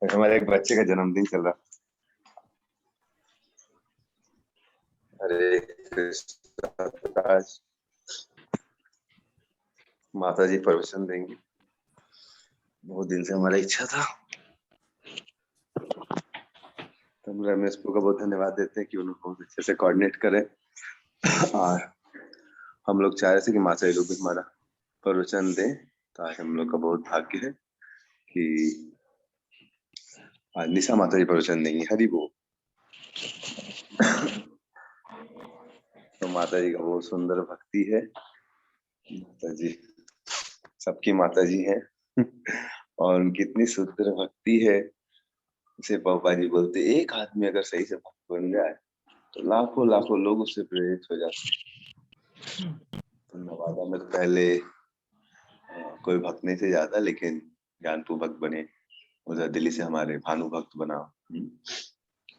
हमारे एक बच्चे का जन्मदिन चल रहा। हरे कृष्ण प्रकाश। माता जी प्रवचन देंगी। बहुत दिन से हमारा इच्छा था। तो हम रमेश को बहुत धन्यवाद देते हैं कि उन्होंने बहुत अच्छे से कोऑर्डिनेट करे। और हम लोग चाह रहे थे कि माता जी लोग भी हमारा प्रवचन दें। तो आज हम लोग का बहुत भाग्य है कि आज निशा माता जी प्रवचन देंगी। हरि बोल। तो माता जी का बहुत सुंदर भक्ति है। माता जी सबकी माता जी है। और उनकी इतनी सुंदर भक्ति है। जैसे पापा जी बोलते, एक आदमी अगर सही से भक्त बन जाए तो लाखों लाखों लोग उससे प्रेरित हो जाते हैं। तो नवादा में तो पहले कोई भक्त नहीं थे ज्यादा, लेकिन ज्ञानपुर भक्त बने। उधर दिल्ली से हमारे भानु भक्त बना।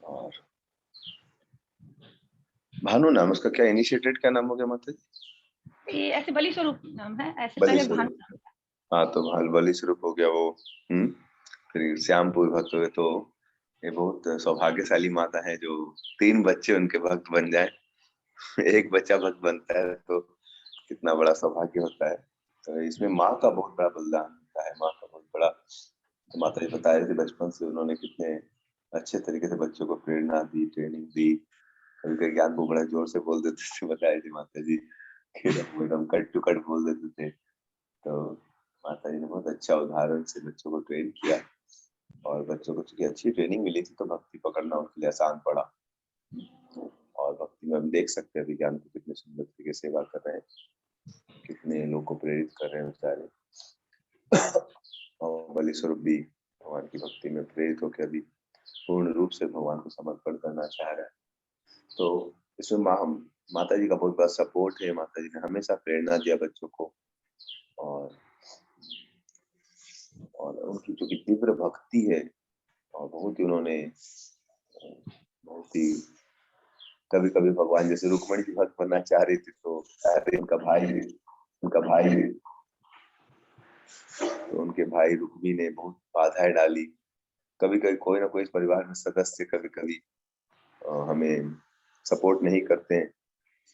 और भानु नाम उसका, क्या इनिशिएटेड क्या नाम हो गया माता जी? ये ऐसे बलि स्वरूप नाम है, ऐसे पहले भानु। हाँ, तो बलि स्वरूप हो गया वो। फिर श्यामपुर भक्त हुए। तो ये बहुत सौभाग्यशाली माता है जो 3 बच्चे उनके भक्त बन जाए। एक बच्चा भक्त बनता है तो कितना बड़ा सौभाग्य होता है। तो इसमें माँ का बहुत बड़ा बलिदान होता है। माँ का बहुत बड़ा। तो माता जी बता रहे थे बचपन से उन्होंने कितने अच्छे तरीके से बच्चों को प्रेरणा दी, ट्रेनिंग दी। कभी कभी ज्ञान को बड़ा जोर से बोल देते थे, बताए थे माता जी, एकदम कट टू कट बोल देते थे। तो माता जी ने बहुत अच्छा उदाहरण से बच्चों को ट्रेन किया। और बच्चों को चूंकि अच्छी ट्रेनिंग मिली थी तो भक्ति पकड़ना उनके लिए आसान पड़ा। और भक्ति में हम देख सकते हैं विज्ञान को कितने सुंदर तरीके से सेवा कर रहे हैं, कितने लोग को प्रेरित कर रहे हैं बेचारे। और बलि स्वरूप भी भगवान की भक्ति में प्रेरित होकर अभी पूर्ण रूप से भगवान को समर्पण करना चाह रहा है। तो इसमें माता जी का बहुत बड़ा सपोर्ट है। माता जी ने हमेशा प्रेरणा दिया बच्चों को। और उनकी जो तीव्र भक्ति है, और बहुत ही उन्होंने बहुत ही कभी कभी भगवान जैसे रुक्मणी जी भक्त बनना चाह रही थी तो उनका भाई तो उनके भाई रुक्मी ने बहुत बाधाएं डाली। कभी कभी कोई ना कोई इस परिवार में सदस्य कभी कभी हमें सपोर्ट नहीं करते हैं।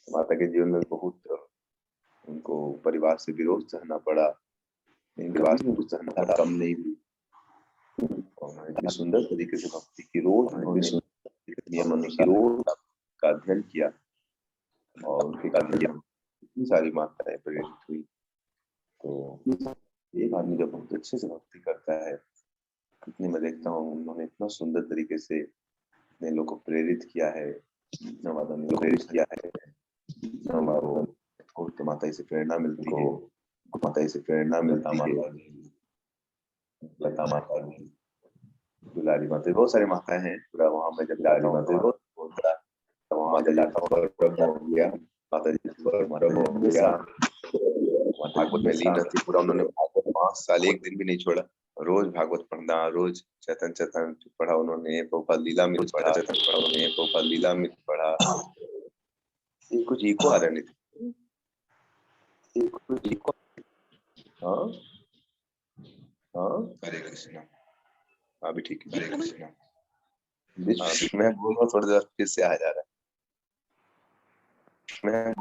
माता के जीवन में बहुत उनको परिवार से विरोध सहना पड़ा। परिवार से कुछ सहना कम नहीं हुई। और इतनी सुंदर तरीके से भक्ति की रोज नियम अनुसार का अध्ययन किया। और उनके कारण इतनी सारी माताएं प्रेरित हुई। तो एक आदमी जब बहुत अच्छे से भक्ति करता है, कितने मैं देखता हूँ उन्होंने इतना सुंदर तरीके से अपने लोग को प्रेरित किया है। नवादा ने प्रेरित किया है। तो माता जी से प्रेरणा मिलती है। माता जी से प्रेरणा मिलती है। लता माता जी, दुलारी माता, बहुत सारी माताएं हैं। पूरा वहां पे जब जाता हूँ तो बहुत बड़ा माता जी हो गया। माता जी हमेशा भागवत में लीन रहती। पूरा उन्होंने भागवत 5 साल एक दिन भी नहीं छोड़ा। रोज भागवत पढ़ना, रोज चैतन्य चैतन्य पढ़ा उन्होंने, प्रोपल लीलामृत पढ़ा, चैतन्य पढ़ा उन्होंने, प्रोपल लीलामृत पढ़ा। ये कुछ इको आ रहा नहीं। ये कुछ इको। हाँ हाँ, हरे कृष्णा। अभी ठीक है, हरे कृष्णा। मैं बोल रहा हूँ थोड़ी देर फिर से आ जा रहा है। मैं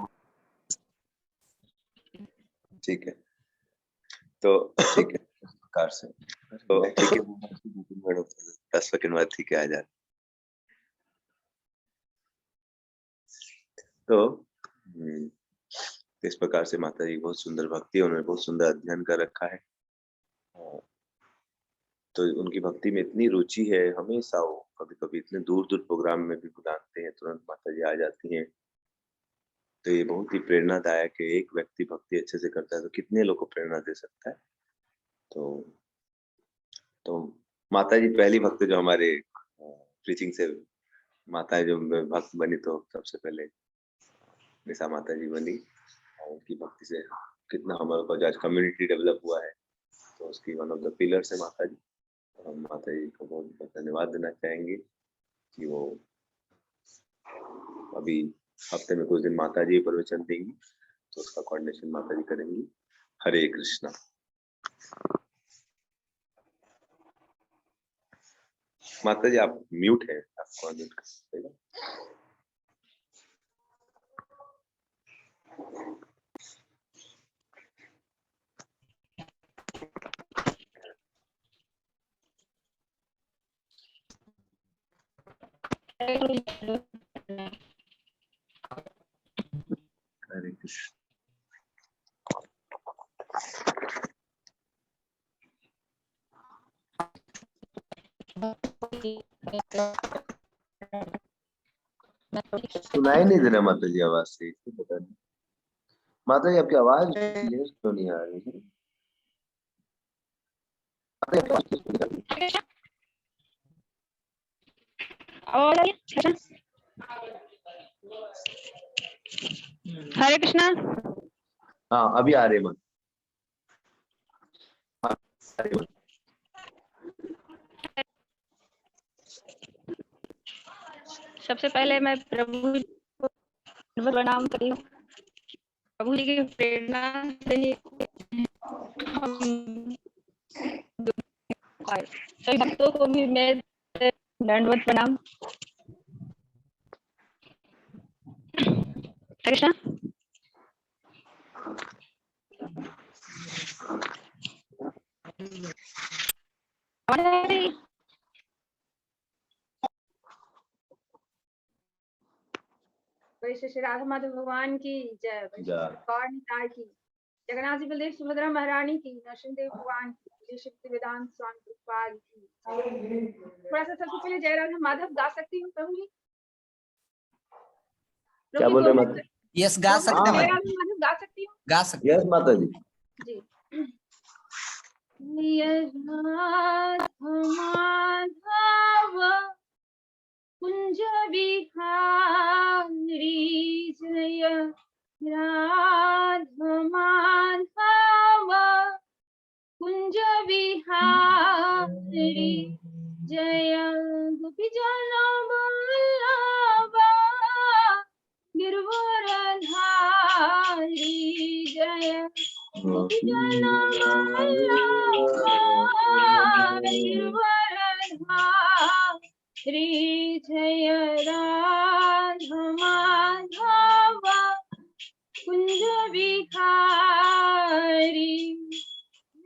ठीक है, तो ठीक है प्रकार से। तो ठीक है, 10 सेकंड बाद ठीक है आ जा। तो इस प्रकार से माता जी बहुत सुंदर भक्ति, उन्होंने बहुत सुंदर अध्ययन कर रखा है। तो उनकी भक्ति में इतनी रुचि है, हमेशा वो कभी कभी इतने दूर दूर प्रोग्राम में भी बुलाते हैं, तुरंत माता जी आ जाती हैं। तो ये बहुत ही प्रेरणादायक है। एक व्यक्ति भक्ति अच्छे से करता है तो कितने लोग को प्रेरणा दे सकता है। तो माता जी पहली भक्त जो हमारे प्रीचिंग से माता जो भक्त बनी, तो सबसे पहले निशा माता जी बनी। और उनकी भक्ति से कितना हमारे पास आज कम्युनिटी डेवलप हुआ है। तो उसकी वन ऑफ द पिलर्स है माता जी। तो हम माता जी को बहुत बहुत धन्यवाद देना चाहेंगे कि वो अभी हफ्ते में कुछ दिन माता जी प्रवचन देंगी, तो उसका कोऑर्डिनेशन माता जी करेंगी। हरे कृष्णा। माता जी आप म्यूट है, आपको अनम्यूट कर सकते हैं। हरे कृष्ण। सुनाई नहीं दे रहा माता जी आवाज से, पता नहीं माता जी आपकी आवाज क्लियर क्यों नहीं आ रही है। हरे कृष्णा। हाँ अभी आ रही है माता। हाँ, आ रही है। सबसे पहले मैं प्रभु जी को प्रणाम करती हूँ। प्रभु जी की प्रेरणा से ही हम सभी भक्तों को भी मैं दंडवत प्रणाम। कृष्णा श्री राधा माधव भगवान की जय। गौर निताय की। जगन्नाथ जी बलदेव सुभद्रा महारानी की। नरसिंहदेव भगवान की। शक्ति वेदांत स्वामी प्रभुपाद की। थोड़ा सा सबसे पहले जय राधा माधव गा सकती हूँ प्रभु जी? क्या बोल रहे माता? यस गा सकते जय हैं, राधा माधव गा सकती हूँ? गा सकते यस माता जी। जी। राधा माधव कुंज बिहारी जय। राधा माधव कुंज बिहारी जय। गोपी जन वल्लभा गिरवरधारी जय। गोपी जन वल्लभा गिरवरधारी जय। राधा माधव कुंज बिहारी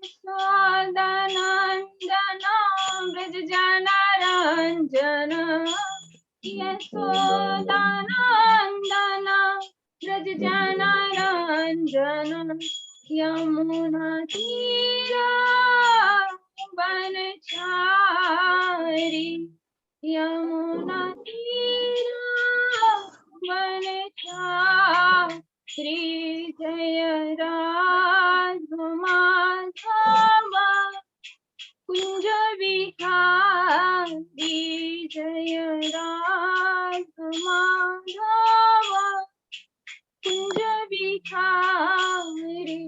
यशोदानंदन ब्रज जनारंजन। यशोदानंदन ब्रज जनारंजन। यमुना तीरा बनचारी। यमुना तीरा बनचारी जय। राधा माधव कुंज बिहारी जय। राधा माधव कुंज बिहारी।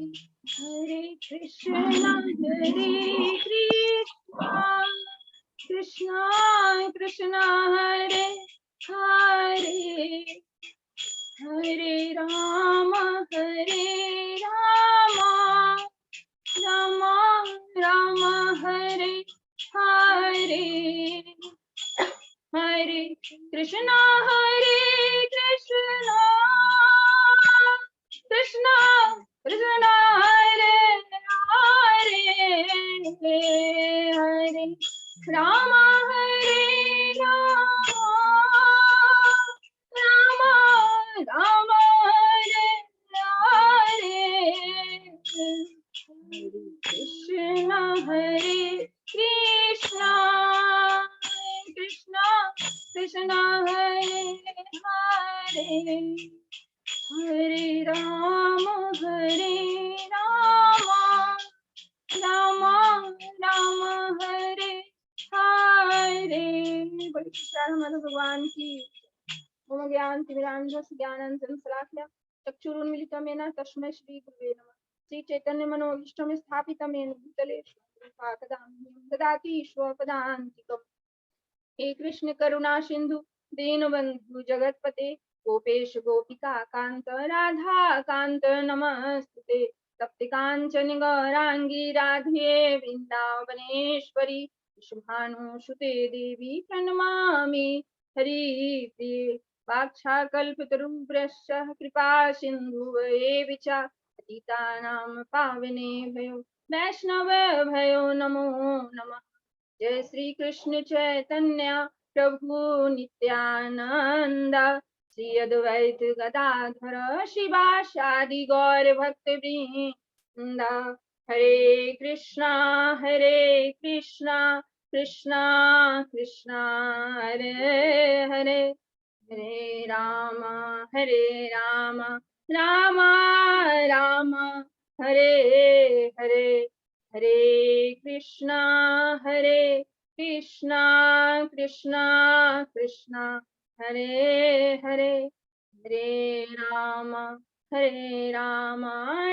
हरे कृष्ण कृष्ण कृष्ण हरे हरे हरे राम राम राम हरे हरे हरे कृष्ण कृष्ण कृष्ण हरे हरे हरे राम राम राम हरे हरे कृष्ण कृष्ण कृष्ण हरे हरे हरे राम राम राम हरे हरे। बड़ी माधव भगवान की। ओम ज्ञान तिमिरांधस्य ज्ञानांजन शलाकया चक्षुरुन्मीलितं येन तस्मै श्री गुरुवे नमः। श्री चैतन्य मनोभीष्टं स्थापितं येन भूतले स्वयं ददाति स्वपदान्तिकम्। हे कृष्ण करुणा सिंधु दीनबंधु जगतपते गोपेश गोपिका कांत राधा कांत नमस्तुते। तप्त कांचन गौरांगी राधे वृंदावनेश्वरी शुभानुसुते देवी प्रणमामि हरिप्रिये वाक्छाकल्पतरुभ्यश्च कृपा सिन्धुवैव च पतितानां पावनेभ्यो वैष्णव भयो नमो नमः। जय श्री कृष्ण चैतन्य प्रभु नित्यानंद श्री अद्वैत गदाधर शिवासादि गौर भक्त वृंद। हरे कृष्णा कृष्णा कृष्णा हरे हरे, हरे राम राम राम हरे हरे, हरे कृष्णा कृष्णा कृष्णा हरे हरे, हरे राम राम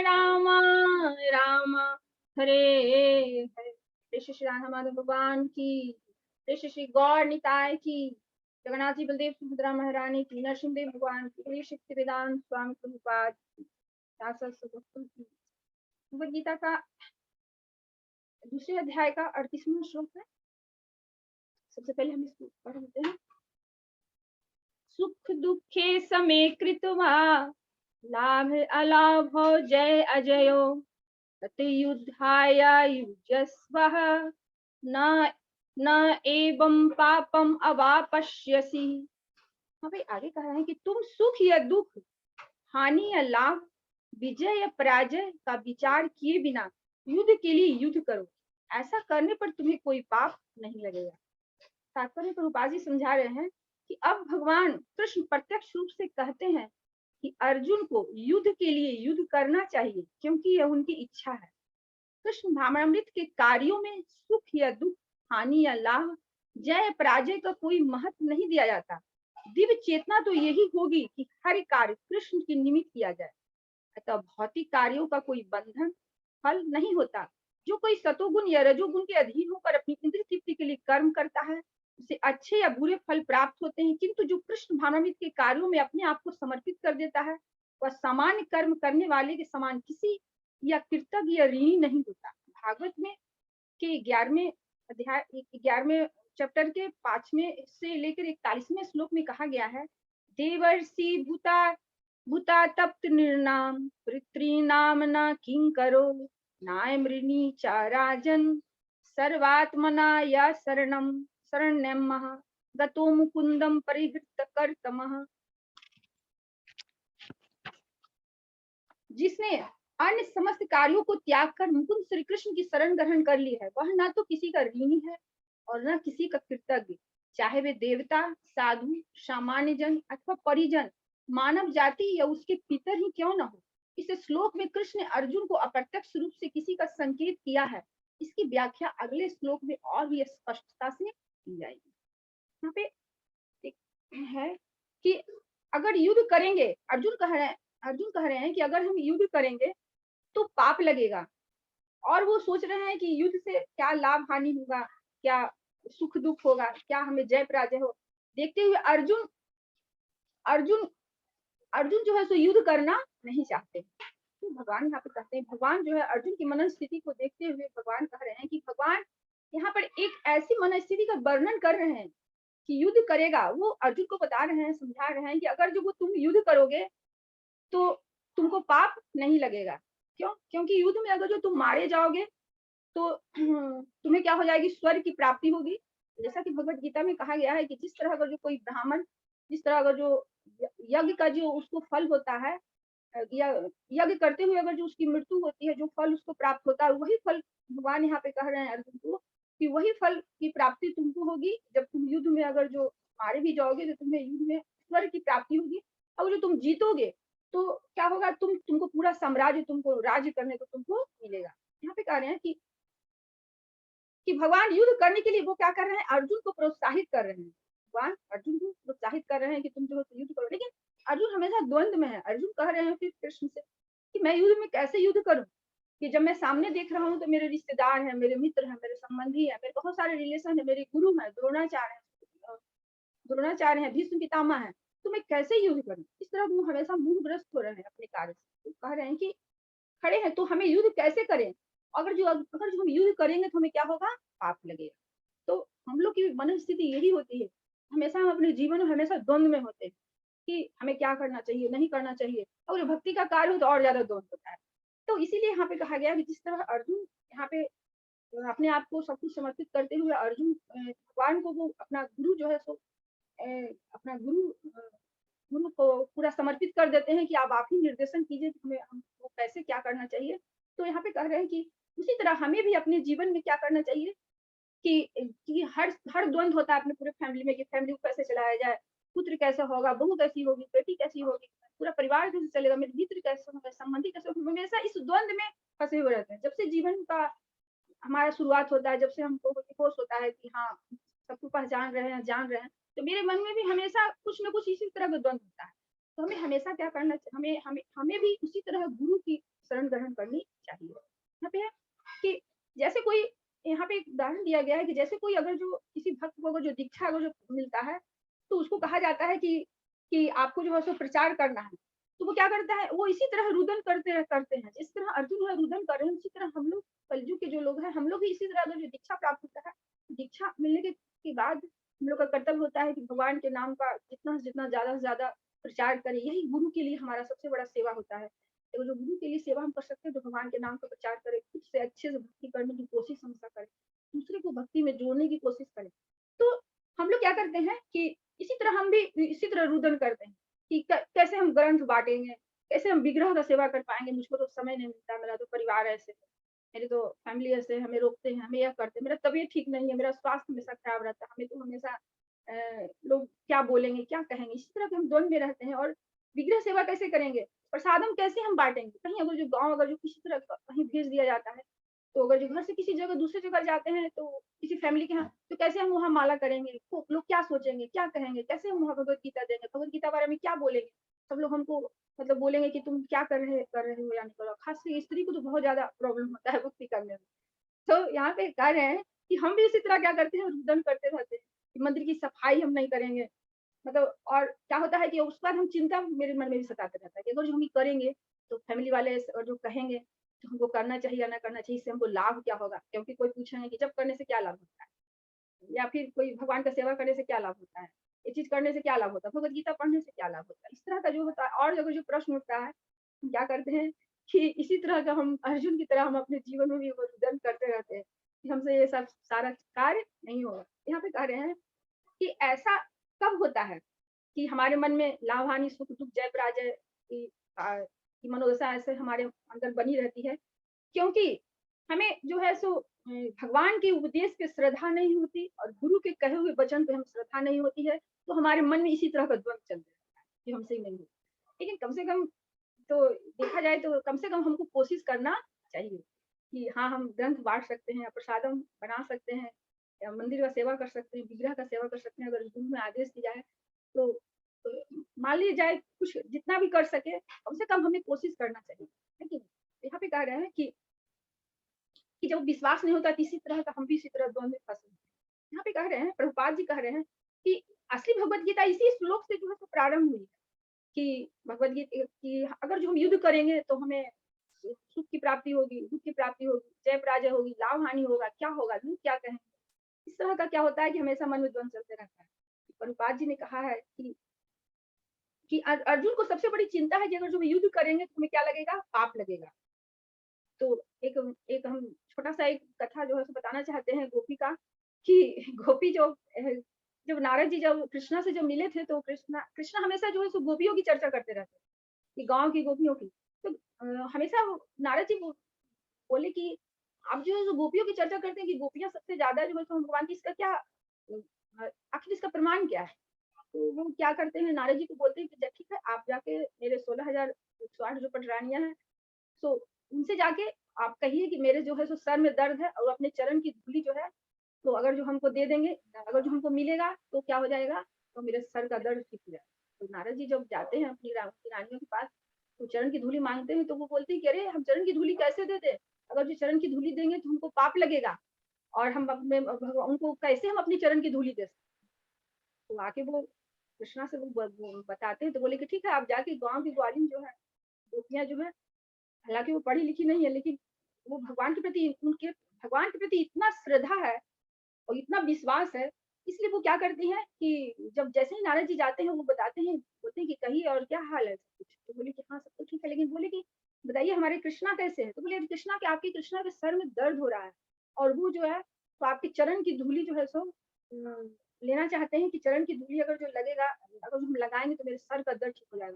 राम हरे हरे। श्री श्री राधा माधव भगवान की, श्री श्री गौर निताय की, जगन्नाथ जी बलदेव सुभद्रा महारानी की, नरसिंहदेव भगवान की, श्री शक्ति वेदांत स्वामी प्रभुपाद की, की। भगवद गीता का दूसरे अध्याय का 38वां श्लोक है। सबसे पहले हम इसको पढ़ लेते हैं। सुख दुखे समे कृत्वा लाभ अलाभ जय अजयो तत् युद्धाय युजस्वः न एवं पापम अवापश्यसि। हाँ भाई, आगे कहा है कि तुम सुख या दुख, हानि या लाभ, विजय या पराजय का विचार किए बिना युद्ध के लिए युद्ध करो। ऐसा करने पर तुम्हें कोई पाप नहीं लगेगा। तात्पर्य प्रभुपाद जी समझा रहे हैं कि अब भगवान कृष्ण प्रत्यक्ष रूप से कहते हैं कि अर्जुन को युद्ध के लिए युद्ध करना चाहिए, क्योंकि यह उनकी इच्छा है। कृष्ण भावनामृत के कार्यों में सुख या दुख, हानि या लाभ, जय पराजय का कोई महत्व नहीं दिया जाता। दिव्य चेतना तो यही होगी कि हर कार्य कृष्ण के निमित्त किया जाए। अतः भौतिक कार्यों का कोई बंधन फल नहीं होता। जो कोई सतोगुण या रजोगुण के अधीन होकर अपनी इंद्रिय तृप्ति के लिए कर्म करता है, उसे अच्छे या बुरे फल प्राप्त होते हैं। किंतु जो कृष्ण भावनामृत के कार्यों में अपने आप को समर्पित कर देता है, वह सामान्य कर्म करने वाले के समान किसी या कृतज्ञ या ऋणी नहीं होता। भागवत में के 11वें अध्याय 11वें चैप्टर के 5वें से लेकर 41वें श्लोक में कहा गया है, देवर्षि भूता तप्त निर्नाम पृथ्वीनाम न किंकरो नाय मृणी च राजन सर्वात्मना या शरणम गतो मुकुंदम परिहृत कर्तमः। जिसने अन्य समस्त कार्यों को त्याग कर मुकुंद श्री कृष्ण की शरण ग्रहण कर ली है, वह न तो किसी का ऋणी है और न किसी का कृतज्ञ। चाहे वे देवता, साधु, सामान्य जन अथवा परिजन, मानव जाति या उसके पितर ही क्यों न हो। इस श्लोक में कृष्ण ने अर्जुन को अप्रत्यक्ष रूप से किसी का संकेत किया है। इसकी व्याख्या अगले श्लोक में और भी स्पष्टता से की जाएगी। यहाँ पे एक है कि अगर युद्ध करेंगे, अर्जुन कह रहे हैं कि अगर हम युद्ध करेंगे तो पाप लगेगा, और वो सोच रहे हैं कि युद्ध से क्या लाभ हानि होगा, क्या सुख दुख होगा, क्या हमें जय पराजय हो। देखते हुए अर्जुन जो है सो युद्ध करना नहीं चाहते। तो भगवान यहाँ पे कहते हैं, भगवान जो है अर्जुन की मन स्थिति को देखते हुए भगवान कह रहे हैं कि भगवान यहाँ पर एक ऐसी मन स्थिति का वर्णन कर रहे हैं कि युद्ध करेगा। वो अर्जुन को बता रहे हैं, समझा रहे हैं कि अगर जो वो तुम युद्ध करोगे तो तुमको पाप नहीं लगेगा। क्यों? क्योंकि युद्ध में अगर जो तुम मारे जाओगे तो तुम्हें क्या हो जाएगी, स्वर्ग की प्राप्ति होगी। जैसा कि भगवत गीता में कहा गया है कि जिस तरह अगर जो कोई ब्राह्मण, जिस तरह अगर जो यज्ञ का जो उसको फल होता है, या यज्ञ करते हुए अगर जो उसकी मृत्यु होती है, जो फल उसको प्राप्त होता है, वही फल भगवान यहाँ पे कह रहे हैं अर्जुन को कि वही फल की प्राप्ति तुमको होगी। जब तुम युद्ध में अगर जो मारे भी जाओगे तो तुम्हें युद्ध में स्वर्ग की प्राप्ति होगी। और जो तुम जीतोगे तो क्या होगा, तुमको पूरा साम्राज्य, तुमको राज्य करने को तुमको मिलेगा। यहाँ पे कह रहे हैं कि भगवान युद्ध करने के लिए वो क्या कर रहे हैं, अर्जुन को प्रोत्साहित कर रहे हैं। भगवान अर्जुन को प्रोत्साहित कर रहे हैं कि तुम जो है युद्ध करो। लेकिन अर्जुन हमेशा द्वंद में है। अर्जुन कह रहे हैं फिर कृष्ण से कि मैं युद्ध में कैसे युद्ध करूं, कि जब मैं सामने देख रहा हूँ तो मेरे रिश्तेदार हैं, मेरे मित्र हैं, मेरे संबंधी हैं, मेरे बहुत सारे रिलेशन है, मेरे गुरु हैं, द्रोणाचार्य हैं, भीष्म पितामह हैं, तो मैं कैसे युद्ध करूं। इस तरह वो हमेशा मोहग्रस्त हो रहे हैं अपने कार्य से। तो कह रहे हैं कि खड़े हैं तो हमें युद्ध कैसे करें, अगर जो हम युद्ध करेंगे तो हमें क्या होगा, पाप लगेगा। हम लोग की मनस्थिति यही होती है, हमेशा हम अपने जीवन में हमेशा द्वंद में होते हैं कि हमें क्या करना चाहिए, नहीं करना चाहिए, और जो भक्ति का कार्य हो तो और ज़्यादा द्वंद होता है। तो इसीलिए यहाँ पे कहा गया कि जिस तरह अर्जुन यहाँ पे अपने आप को सब कुछ समर्पित करते हुए अर्जुन भगवान को वो अपना गुरु जो है सो अपना गुरु को पूरा समर्पित कर देते हैं कि आप ही निर्देशन कीजिए कि हमें हमको कैसे क्या करना चाहिए। तो यहाँ पे कह रहे हैं कि उसी तरह हमें भी अपने जीवन में क्या करना चाहिए कि हर द्वंद होता है अपने पूरे फैमिली में कि फैमिली को कैसे चलाया जाए, पुत्र कैसे होगा, बहू कैसी होगी, बेटी कैसी होगी, पूरा परिवार कैसे चलेगा, मेरे मित्र कैसे होंगे, संबंधी कैसे होंगे, हमेशा इस द्वंद में फंसे हुए रहते हैं। जब से जीवन का हमारा शुरुआत होता है, जब से हमको होश होता है कि हाँ, सबको पहचान रहे हैं, जान रहे हैं, तो मेरे मन में भी हमेशा कुछ न कुछ इसी तरह का द्वंद होता है। तो हमें हमेशा क्या करना हमें हमें हमें भी उसी तरह गुरु की शरण ग्रहण करनी चाहिए। यहाँ पे है कि जैसे कोई यहाँ पे एक उदाहरण दिया गया है कि जैसे कोई अगर जो किसी भक्त को अगर जो दीक्षा अगर जो मिलता है, तो उसको कहा जाता है कि आपको जो है सो प्रचार करना है। तो वो क्या करता है, वो इसी तरह रुदन करते हैं। जिस तरह अर्जुन है रुदन कर रहे हैं, उसी तरह हम लोग कलयुग के जो लोग हैं, हम लोग भी इसी तरह अगर जो दीक्षा प्राप्त होता है, दीक्षा मिलने के बाद हम लोग का कर्तव्य होता है कि भगवान के नाम का जितना से जितना ज़्यादा से ज़्यादा प्रचार करें। यही गुरु के लिए हमारा सबसे बड़ा सेवा होता है। तो जो गुरु के लिए सेवा हम कर सकते हैं, तो भगवान के नाम का प्रचार करें, खुद से अच्छे से भक्ति करने की कोशिश हमेशा करें, दूसरे को भक्ति में जोड़ने की कोशिश करें। तो हम लोग क्या करते हैं कि इसी तरह हम भी इसी तरह रुदन करते हैं कि कैसे हम ग्रंथ बाँटेंगे, कैसे हम विग्रह का सेवा कर पाएँगे, मुझको तो समय नहीं मिलता, मेरा तो परिवार ऐसे है, मेरी तो फैमिली ऐसे है, हमें रोकते हैं, हमें यह करते हैं, मेरा तबीयत ठीक नहीं है, मेरा स्वास्थ्य हमेशा खराब रहता है, हमें तो हमेशा लोग क्या बोलेंगे, क्या कहेंगे, इसी तरह के हम द्वंद में रहते हैं। और विग्रह सेवा कैसे करेंगे? प्रसादम कैसे हम बाँटेंगे? कहीं अगर जो गाँव अगर जो किसी तरह का कहीं भेज दिया जाता है, तो अगर जो घर से किसी जगह दूसरी जगह जाते हैं, तो किसी फैमिली के यहाँ, तो कैसे हम वहाँ माला करेंगे? तो लोग क्या सोचेंगे, क्या कहेंगे? कैसे हम वहाँ भगवत गीता देंगे? भगवत गीता बारे में क्या बोलेंगे? सब लोग हमको मतलब बोलेंगे कि तुम क्या कर रहे हो या नहीं कर रहे हो। खास कर स्त्री को तो बहुत ज़्यादा प्रॉब्लम होता है भक्ति करने में। तो यहाँ पे कह रहे हैं कि हम भी इसी तरह क्या करते हैं, रुदन करते रहते हैं कि मंदिर की सफाई हम नहीं करेंगे। मतलब और क्या होता है कि उसके बाद हम चिंता मेरे मन में भी सताते रहता है कि अगर जो हम ये करेंगे, तो फैमिली वाले और जो कहेंगे, तो हमको करना चाहिए या ना करना चाहिए, इससे हमको लाभ क्या होगा? क्योंकि कोई पूछेंगे कि जप करने से क्या लाभ होता है? या फिर कोई भगवान का सेवा करने से क्या लाभ होता है? ये चीज़ करने से क्या लाभ होता है? भगवत गीता पढ़ने से क्या लाभ होता है? इस तरह का जो होता है और अगर जो प्रश्न उठता है, हम क्या करते हैं कि इसी तरह का हम अर्जुन की तरह हम अपने जीवन में भी वो रुदन करते रहते हैं कि हमसे ये सब सारा कार्य नहीं होगा। यहाँ पे कह रहे हैं कि ऐसा कब होता है कि हमारे मन में लाभ, हानि, सुख, दुःख, जय, पराजय की मनोदशा ऐसे हमारे अंदर बनी रहती है, क्योंकि हमें जो है सो भगवान के उपदेश पे श्रद्धा नहीं होती और गुरु के कहे हुए वचन पे हम श्रद्धा नहीं होती है, तो हमारे मन में इसी तरह का द्वंद चलता रहता है कि हमसे ही नहीं होता। लेकिन कम से कम तो देखा जाए तो कम से कम हमको कोशिश करना चाहिए कि हाँ, हम ग्रंथ बाँट सकते हैं, प्रसादम बना सकते हैं, या मंदिर का सेवा कर सकते हैं, विग्रह का सेवा कर सकते हैं, अगर गुरु में आदेश दिया है तो मान लीजिए जाए कुछ जितना भी कर सके, कम से कम हमें कोशिश करना चाहिए, है कि नहीं? यहाँ पे कह रहे हैं कि जब विश्वास नहीं होता, किसी तरह का हम भी इसी तरह द्वंद में फँसे हैं। यहाँ पे कह रहे हैं, प्रभुपाद जी कह रहे हैं कि असली भगवत गीता इसी श्लोक से जो है सो प्रारंभ हुई है कि भगवत गीता कि अगर जो हम युद्ध करेंगे तो हमें सुख की प्राप्ति होगी, दुःख की प्राप्ति होगी, जय पराजय होगी, लाभ हानि होगा, क्या होगा, लोग क्या कहेंगे? इस तरह का क्या होता है कि हमेशा मन में द्वंद चलते रहता है। प्रभुपाद जी ने कहा है कि अर्जुन को सबसे बड़ी चिंता है कि अगर जो हम युद्ध करेंगे तो हमें क्या लगेगा? पाप लगेगा। तो एक एक हम छोटा-सा एक कथा जो है सो बताना चाहते हैं गोपी का कि गोपी जब नारद जी जब कृष्णा से जब मिले थे, तो कृष्णा हमेशा जो है सो गोपियों की चर्चा करते रहते हैं, कि गाँव की गोपियों की। तो हमेशा नारद जी बोले कि आप जो है सो गोपियों की चर्चा करते हैं कि गोपियाँ सबसे ज़्यादा जो है सो भगवान की, इसका क्या आखिर इसका प्रमाण क्या है? तो वो क्या करते हैं, नारद जी को बोलते हैं कि ठीक है, आप जाके मेरे 16,108 जो पटरानियाँ हैं, तो उनसे जाके आप कहिए कि मेरे जो है सो सर में दर्द है और अपने चरण की धूलि जो है, तो अगर जो हमको दे देंगे, अगर जो हमको मिलेगा तो क्या हो जाएगा, तो मेरे सर का दर्द ठीक हो जाएगा। तो नारद जी जब जाते हैं अपनी रानियों के पास, तो चरण की धूलि माँगते हैं, तो वो बोलती है कि अरे! हम चरण की धूलि कैसे दे दें? अगर जो चरण की धूलि देंगे तो हमको पाप लगेगा और हम अपने उनको कैसे हम अपनी चरण की धूलि दे सकते हैं? तो आके वो कृष्णा से वो बताते हैं, तो बोले कि ठीक है, आप जाके गाँव की ग्वालिन जो है, गोपियाँ जो है, हालाँकि वो पढ़ी लिखी नहीं है, लेकिन वो भगवान के प्रति इतना श्रद्धा है और इतना विश्वास है, इसलिए वो क्या करती हैं कि जब जैसे ही नारद जी जाते हैं, वो बताते हैं, बोलते हैं कि कहिए और क्या हाल है? सब कुछ। तो बोले कि हाँ, सब तो ठीक है, लेकिन बोले कि बताइए हमारे कृष्णा कैसे हैं? तो बोले कृष्णा के आपके कृष्णा के सर में दर्द हो रहा है और वो जो है तो आपके चरण की धूली जो है सो लेना चाहते हैं कि चरण की धूली अगर जो लगेगा, अगर हम लगाएँगे तो मेरे सर का दर्द ठीक हो जाएगा।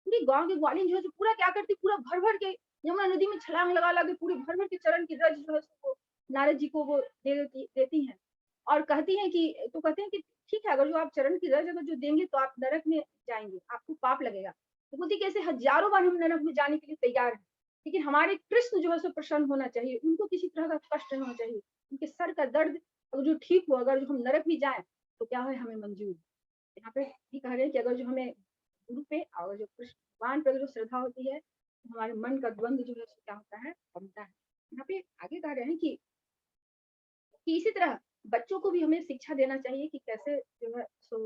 क्योंकि गाँव की ग्वालिन जो है सो पूरा क्या करती, पूरा भर-भर के यमुना नदी में छलांग लगा-लगा के पूरे भर-भर के चरण की रज जो है सो वो नारद जी को वो देती हैं। और कहती हैं कि तो कहते हैं कि ठीक है, अगर जो आप चरण की रज अगर जो देंगे तो आप नरक में जाएँगे, आपको पाप लगेगा। तो बोलती है कि ऐसे हज़ारों बार हम नरक में जाने के लिए तैयार हैं, लेकिन हमारे कृष्ण जो है सो प्रसन्न होना चाहिए, उनको किसी तरह का कष्ट नहीं होना चाहिए। उनके सर का दर्द अगर जो ठीक हो, अगर जो हम नरक भी जाएँ, तो क्या है हमें मंज़ूर। यहाँ पे ये कह रहे हैं कि अगर जो हमें गुरु पे और जो कृष्ण भगवान पे अगर जो श्रद्धा होती है, तो हमारे मन का द्वंद जो है सो क्या होता है, कमता है। यहाँ पे आगे कह रहे हैं कि इसी तरह बच्चों को भी हमें शिक्षा देना चाहिए कि कैसे जो है सो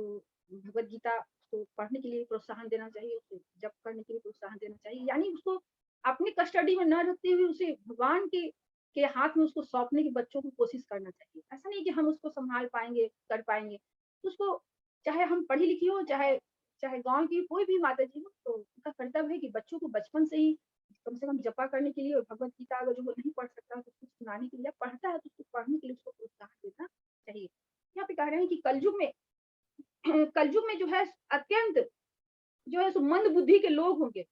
भगवत गीता को पढ़ने के लिए प्रोत्साहन देना चाहिए, उसे जप करने के लिए प्रोत्साहन देना चाहिए। यानी उसको अपनी कस्टडी में न रखते हुए उसे भगवान के हाथ में उसको सौंपने की बच्चों को कोशिश करना चाहिए। ऐसा नहीं कि हम उसको सँभाल पाएँगे, कर पाएँगे। उसको चाहे हम पढ़ी-लिखी हो, चाहे चाहे गाँव की कोई भी माताजी हो, तो उनका कर्तव्य है कि बच्चों को बचपन से ही कम से कम जपा करने के लिए और भगवत गीता अगर जो वो नहीं पढ़ सकता है तो उसको सुनाने के लिए, पढ़ता है तो उसको पढ़ने के लिए उसको प्रोत्साहन देना चाहिए। यहाँ पे कह रहे हैं कि कलयुग में कलयुग में जो है अत्यंत जो है सो मंद बुद्धि के लोग होंगे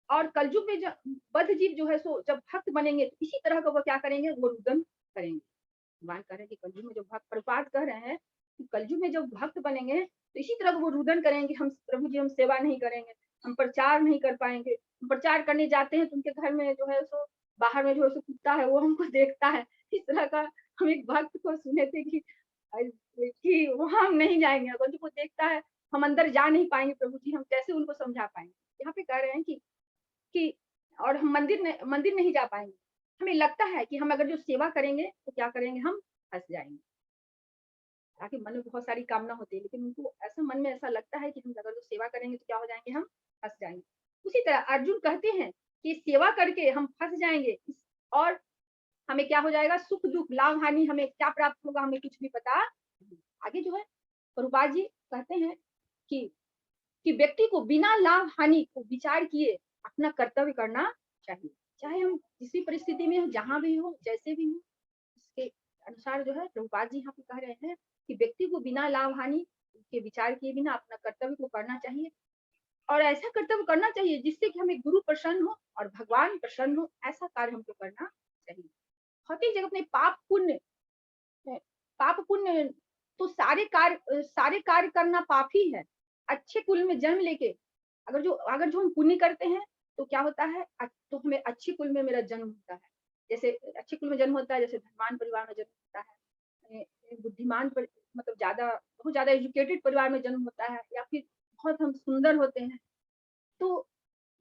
और कलयुग में बद्ध जीव जो है सो जब भक्त बनेंगे तो इसी तरह का वो क्या करेंगे, वो रुदन करेंगे। भगवान कह रहे हैं कि कलयुग में जो भक्त, प्रभुपाद कह रहे हैं कि कलयुग में जब भक्त बनेंगे तो इसी तरह वो रुदन करेंगे, हम प्रभु जी हम सेवा नहीं करेंगे, हम प्रचार नहीं कर पाएँगे। हम प्रचार करने जाते हैं तो उनके घर में जो है सो बाहर में जो है सो कुत्ता है वो हमको देखता है। इस तरह का हम एक भक्त को सुने थे कि वहाँ हम नहीं जाएँगे, अगर जो वो देखता है हम अंदर जा नहीं पाएँगे प्रभु जी, हम कैसे उनको समझा पाएँगे? यहाँ पे कह रहे हैं कि और हम मंदिर नहीं जा पाएँगे। हमें लगता है कि हम अगर जो सेवा करेंगे तो क्या करेंगे, हम फँस जाएँगे। ताकि मन में बहुत सारी कामना होती है, लेकिन उनको ऐसा मन में ऐसा लगता है कि हम अगर जो सेवा करेंगे तो क्या हो जाएँगे, हम फँस जाएँगे। उसी तरह अर्जुन कहते हैं कि सेवा करके हम फँस जाएँगे और हमें क्या हो जाएगा, सुख-दुःख, लाभ-हानि हमें क्या प्राप्त होगा, हमें कुछ भी पता नहीं। आगे जो है प्रभुपाद जी कहते हैं कि व्यक्ति को बिना लाभ-हानि को विचार किए अपना कर्तव्य करना चाहिए। चाहे हम किसी परिस्थिति में हो, जहाँ भी हो, जैसे भी हो, इसके अनुसार जो है प्रभुपाद जी यहाँ पे कह रहे हैं कि व्यक्ति को बिना लाभ-हानि के विचार किए बिना अपना कर्तव्य को करना चाहिए और ऐसा कर्तव्य करना चाहिए जिससे कि हमें गुरु प्रसन्न हो और भगवान प्रसन्न हो, ऐसा कार्य हमको करना चाहिए। भौतिक जगत में अ, पाप पुण्य तो सारे कार्य करना पाप ही है। अच्छे कुल में जन्म लेके अगर जो हम पुण्य करते हैं तो क्या होता है, तो हमें अच्छे कुल में मेरा जन्म होता है। जैसे अच्छे कुल में जन्म होता है, जैसे धनवान परिवार में जन्म होता है, बुद्धिमान मतलब बहुत ज़्यादा एजुकेटेड परिवार में जन्म होता है या फिर बहुत हम सुंदर होते हैं। तो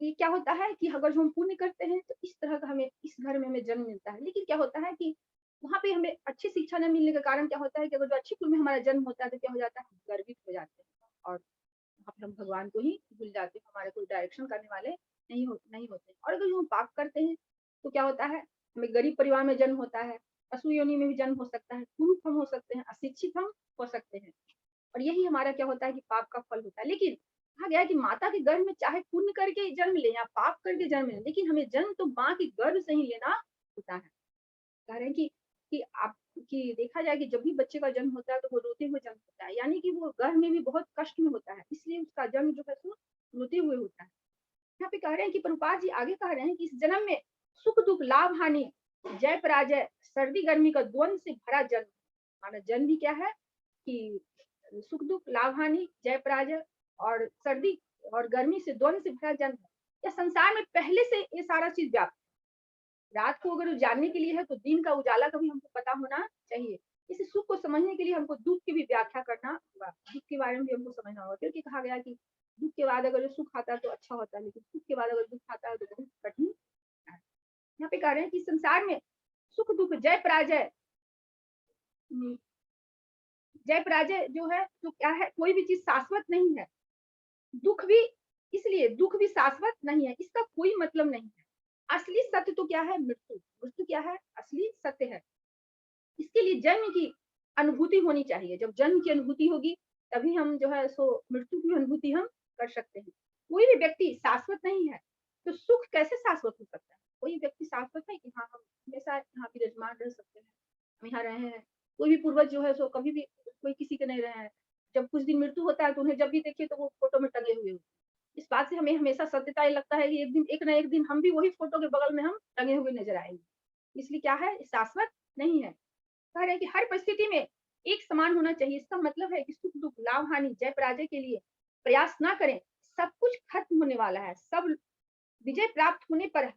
ये क्या होता है कि अगर जो हम पुण्य करते हैं तो इस तरह का हमें इस घर में हमें जन्म मिलता है। लेकिन क्या होता है कि वहाँ पे हमें अच्छी शिक्षा न मिलने के कारण क्या होता है कि अगर जो अच्छी कुल में हमारा जन्म होता है तो क्या हो जाता है, हम गर्वित हो जाते हैं और वहाँ पे हम भगवान को ही भूल जाते हैं, हमारे कोई डायरेक्शन करने वाले नहीं होते। और अगर जो हम पाप करते हैं तो क्या होता है, हमें गरीब परिवार में जन्म होता है, पशु योनि में भी जन्म हो सकता है, कुरूप हम हो सकते हैं, अशिक्षित हम हो सकते हैं। और यही हमारा क्या होता है कि पाप का फल होता है। लेकिन कहा गया है कि माता के गर्भ में चाहे पुण्य करके जन्म लें या पाप करके जन्म लें, लेकिन हमें जन्म तो माँ के गर्भ से ही लेना होता है। कह रहे हैं कि आप कि देखा जाए कि जब भी बच्चे का जन्म होता है तो वो रोते हुए जन्म होता है, यानी कि वो गर्भ में भी बहुत कष्ट में होता है, इसलिए उसका जन्म जो है सो रोते हुए होता है। यहाँ पे कह रहे हैं कि प्रभुपाद जी आगे कह रहे हैं कि इस जन्म में सुख-दुःख, लाभ-हानि, जय-पराजय, सर्दी-गर्मी का द्वंद से भरा जन्म। हमारा जन्म भी क्या है कि सुख-दुःख, लाभ-हानि, जय-पराजय और सर्दी और गर्मी से द्वंद से भरा जन्म है। या संसार में पहले से ये सारा चीज़ व्याप्त है। रात को अगर जानने के लिए है तो दिन का उजाला का भी हमको पता होना चाहिए। इस सुख को समझने के लिए हमको दुःख की भी व्याख्या करना होगा। दुःख के बारे में भी हमको समझना होगा, क्योंकि कहा गया है कि दुःख के बाद अगर सुख आता है तो अच्छा होता है, लेकिन सुख के बाद अगर दुःख आता है तो बहुत कठिन होता है। यहाँ पे कह रहे हैं कि संसार में सुख-दुःख, जय-पराजय जय-पराजय जो है तो क्या है, कोई भी चीज़ शाश्वत नहीं है। दुःख भी शाश्वत नहीं है, इसका कोई मतलब नहीं है। असली सत्य तो क्या है, मृत्यु। मृत्यु क्या है, असली सत्य है। इसके लिए जन्म की अनुभूति होनी चाहिए। जब जन्म की अनुभूति होगी तभी हम जो है सो मृत्यु की अनुभूति हम कर सकते हैं। कोई भी व्यक्ति शाश्वत नहीं है, तो सुख कैसे शाश्वत हो सकता है? कोई व्यक्ति शाश्वत है कि हाँ, हम हमेशा यहाँ विराजमान रह सकते हैं, हम यहाँ रहे हैं। कोई भी पूर्वज जो है सो कभी भी कोई किसी के नहीं रहे हैं। जब कुछ दिन मृत्यु होता है तो उन्हें जब भी देखिए तो वो फ़ोटो में टंगे हुए होते हैं। इस बात से हमें हमेशा सत्यता ये लगता है कि एक ना एक दिन हम भी वही फ़ोटो के बगल में हम टंगे हुए नज़र आएँगे। इसलिए क्या है, शाश्वत नहीं है। कह रहे हैं कि हर परिस्थिति में एक समान होना चाहिए। इसका मतलब है कि सुख-दुःख, लाभ-हानि, जय-पराजय के लिए प्रयास ना करें। सब कुछ खत्म होने वाला है। सब विजय प्राप्त होने पर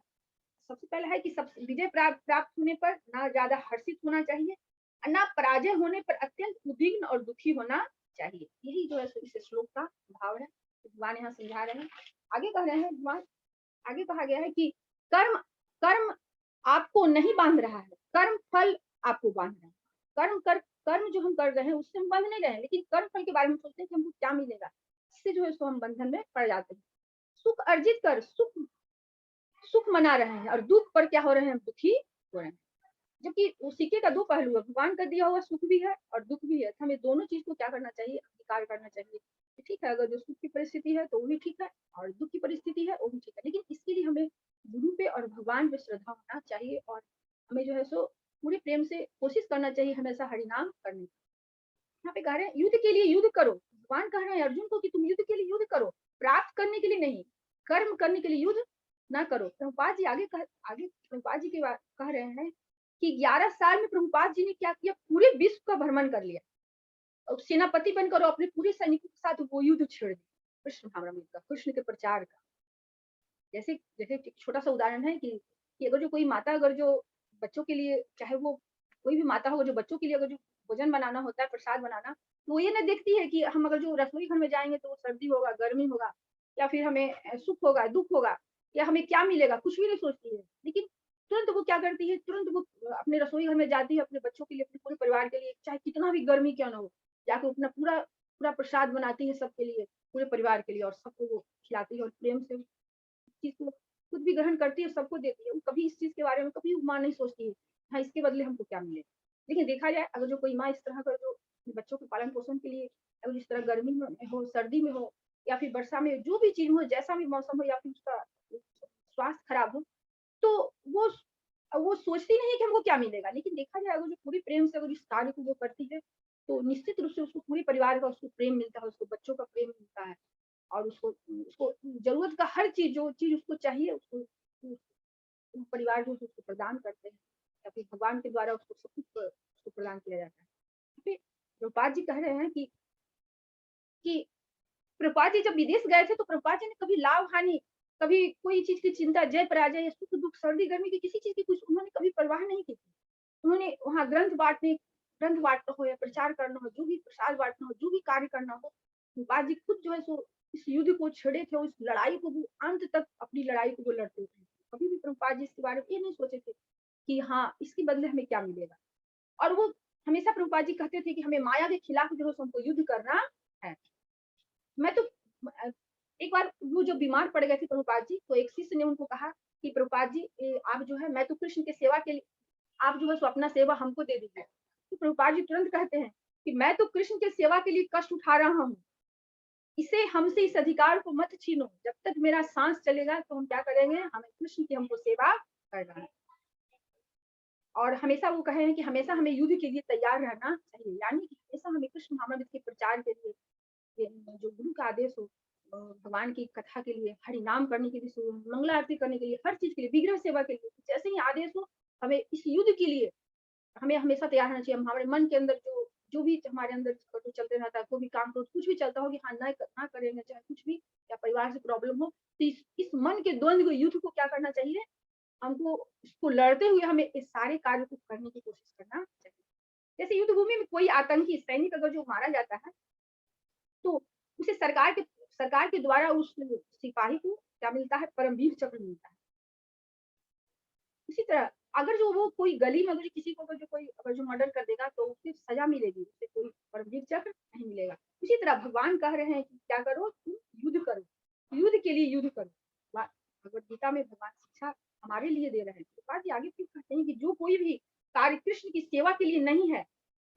सबसे पहला है कि सब विजय प्राप्त होने पर ना ज़्यादा हर्षित होना चाहिए और ना पराजय होने पर अत्यंत उद्विग्न और दुखी होना चाहिए। यही जो है सो इस श्लोक का भाव है। भगवान यहाँ समझा रहे हैं। आगे कह रहे हैं भगवान, आगे कहा गया है कि कर्म कर्म आपको नहीं बांध रहा है, कर्म फल आपको बांध रहा है। कर्म जो हम कर रहे हैं उससे हम बंध नहीं रहे हैं, लेकिन कर्म फल के बारे में सोचते हैं कि हमको क्या मिलेगा। इससे जो है सो हम बंधन में पड़ जाते हैं। सुख अर्जित कर सुख मना रहे हैं और दुख पर क्या हो रहे हैं, हम दुखी हो रहे हैं। जबकि उस सिक्के का दो पहलू है, भगवान का दिया हुआ सुख भी है और दुख भी है। हमें दोनों चीज को क्या करना चाहिए, अंगीकार करना चाहिए। ठीक है, अगर जो सुख की परिस्थिति है तो वो भी ठीक है और दुख की परिस्थिति है वो भी ठीक है, लेकिन इसके लिए हमें गुरु पे और भगवान पे श्रद्धा होना चाहिए और हमें जो है सो पूरे प्रेम से कोशिश करना चाहिए हमेशा हरिनाम करने की। यहाँ पे कह रहे हैं युद्ध के लिए युद्ध करो। भगवान कह रहे हैं अर्जुन को कि तुम युद्ध के लिए युद्ध करो, प्राप्त करने के लिए नहीं, कर्म करने के लिए युद्ध ना करो। प्रभुपाद जी आगे प्रभुपाद जी कह रहे हैं कि 11 साल में प्रभुपाद जी ने क्या किया, पूरे विश्व का भ्रमण कर लिया और सेनापति बनकर अपने पूरे सैनिकों के साथ वो युद्ध छेड़ दिया कृष्ण भावनामृत का, कृष्ण के प्रचार का। जैसे जैसे एक छोटा सा उदाहरण है कि अगर जो कोई माता अगर जो बच्चों के लिए, चाहे वो कोई भी माता हो, जो बच्चों के लिए अगर जो भोजन बनाना होता है, प्रसाद बनाना, तो वो ये ना देखती है कि हम अगर जो रसोई घर में जाएंगे तो सर्दी होगा, गर्मी होगा, या फिर हमें सुख होगा, दुख होगा, या हमें क्या मिलेगा, कुछ भी नहीं सोचती है। लेकिन तुरंत वो क्या करती है, तुरंत वो अपने रसोई घर में जाती है, अपने बच्चों के लिए, अपने पूरे परिवार के लिए, चाहे कितना भी गर्मी क्यों ना हो, जाके अपना पूरा पूरा प्रसाद बनाती है सबके लिए, पूरे परिवार के लिए, और सबको वो खिलाती है और प्रेम से चीज को खुद भी ग्रहण करती है, सबको देती है। वो कभी इस चीज के बारे में कभी माँ नहीं सोचती है, हाँ इसके बदले हमको क्या मिलेगा। लेकिन देखा जाए अगर जो कोई माँ इस तरह का जो बच्चों के पालन पोषण के लिए, अगर इस तरह गर्मी में हो, सर्दी में हो, या फिर वर्षा में, जो भी चीज हो, जैसा भी मौसम हो, या फिर उसका स्वास्थ्य खराब हो, तो वो सोचती नहीं है कि हमको क्या मिलेगा। लेकिन देखा जाए अगर जो पूरी प्रेम से अगर इस कार्य को वो करती है, तो निश्चित रूप से उसको पूरे परिवार का उसको प्रेम मिलता है, उसको बच्चों का प्रेम मिलता है, और उसको उसको जरूरत का हर चीज, जो चीज उसको चाहिए, उसको परिवार जो उसको प्रदान करते हैं, या फिर भगवान के द्वारा उसको सब कुछ उसको प्रदान किया जाता है। फिर प्रभुपाद जी कह रहे हैं कि प्रभुपाद जी जब विदेश गए थे तो प्रभुपाद जी ने कभी लाभ हानि, कभी कोई चीज की चिंता, जय पराजय या सुख दुख, सर्दी गर्मी की किसी चीज की कुछ उन्होंने कभी परवाह नहीं की थी। उन्होंने वहाँ ग्रंथ बांटना हो या प्रचार करना हो, जो भी प्रसाद बांटना हो, जो भी कार्य करना हो, प्रभुपाद जी खुद जो है सो इस युद्ध को छेड़े थे, उस लड़ाई को वो अंत तक अपनी लड़ाई को वो लड़ते थे। कभी भी प्रभुपाद जी इसके बारे में ये नहीं सोचे थे कि हाँ इसके बदले हमें क्या मिलेगा। और वो हमेशा प्रभुपाद जी कहते थे कि हमें माया के खिलाफ जो है हमको युद्ध करना है। मैं तो एक बार वो जो बीमार पड़ गए थे प्रभुपाद जी, तो एक शिष्य ने उनको कहा कि प्रभुपाद जी आप जो है, मैं तो कृष्ण की सेवा के लिए, आप जो है सो अपना सेवा हमको दे दीजिए। तो प्रभुपाद जी तुरंत कहते हैं कि मैं तो कृष्ण की सेवा के लिए कष्ट उठा रहा हूँ, इसे हमसे इस अधिकार को मत छीनो। जब तक मेरा सांस चलेगा तो हम क्या करेंगे, हमें कृष्ण की हमको सेवा करना है। और हमेशा वो कहे हैं कि हमेशा हमें युद्ध के लिए तैयार रहना चाहिए, यानी कि हमेशा हमें कृष्ण भावनामृत के प्रचार के लिए, जो गुरु का आदेश हो, भगवान की कथा के लिए, हरि नाम करने के लिए, मंगला आरती करने के लिए, हर चीज के लिए, विग्रह सेवा के लिए, जैसे ही आदेश हो, हमें इस युद्ध के लिए हमें हमेशा तैयार रहना चाहिए। हमारे मन के अंदर जो जो भी हमारे अंदर जो चलते रहता है, कोई भी काम करो, कुछ भी चलता हो कि हाँ ना करेंगे, चाहे कुछ भी, या परिवार से प्रॉब्लम हो, तो इस मन के द्वंद्व को, युद्ध को क्या करना चाहिए, हमको इसको लड़ते हुए हमें इस सारे कार्य को करने की कोशिश करना चाहिए। जैसे युद्ध भूमि में कोई आतंकी सैनिक अगर जो मारा जाता है, तो उसे सरकार के द्वारा उस सिपाही को क्या मिलता है, परमवीर चक्र मिलता है। इसी तरह अगर जो वो कोई गली में अगर किसी को अगर जो मर्डर कर देगा तो उसे सजा मिलेगी, उसे कोई परमवीर चक्र नहीं मिलेगा। इसी तरह भगवान कह रहे हैं कि क्या करो, तुम युद्ध करो, युद्ध के लिए युद्ध करो। भगवद गीता में भगवान शिक्षा हमारे लिए दे रहे हैं। तो बात आगे फिर कहते हैं कि जो कोई भी कार्य कृष्ण की सेवा के लिए नहीं है,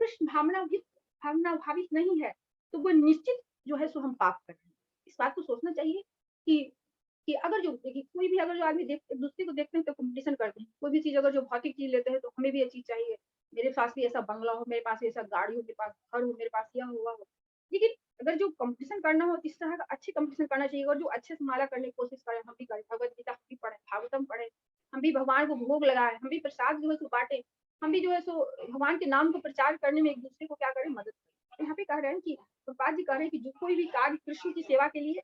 कृष्ण भावना भावित नहीं है, तो वो निश्चित जो है सो हम पाप कर रहे हैं। इस बात को सोचना चाहिए कि अगर जो देखिए कोई भी अगर जो आदमी एक दूसरे को देखते हैं तो कंपटीशन करते हैं। कोई भी चीज़ अगर जो भौतिक चीज़ लेते हैं तो हमें भी ये चीज़ चाहिए। मेरे पास भी ऐसा बंगला हो, मेरे पास भी ऐसा गाड़ी हो, मेरे पास घर हो, मेरे पास यह हो, वह हो। लेकिन अगर जो कंपटीशन करना हो तो इस तरह का अच्छी कंपटीशन करना चाहिए और जो अच्छे से माला करने की कोशिश करें, हम भी करें, भगवत गीता हम भी पढ़ें, भागवतम पढ़ें, हम भी भगवान को भोग लगाएँ, हम भी प्रसाद जो है सो बाँटें, हम भी जो है सो भगवान के नाम को प्रचार करने में एक-दूसरे को क्या करें, मदद करें। तो यहाँ पे कह रहे हैं कि प्रभुपाद जी कह रहे हैं कि जो कोई भी कार्य कृष्ण की सेवा के लिए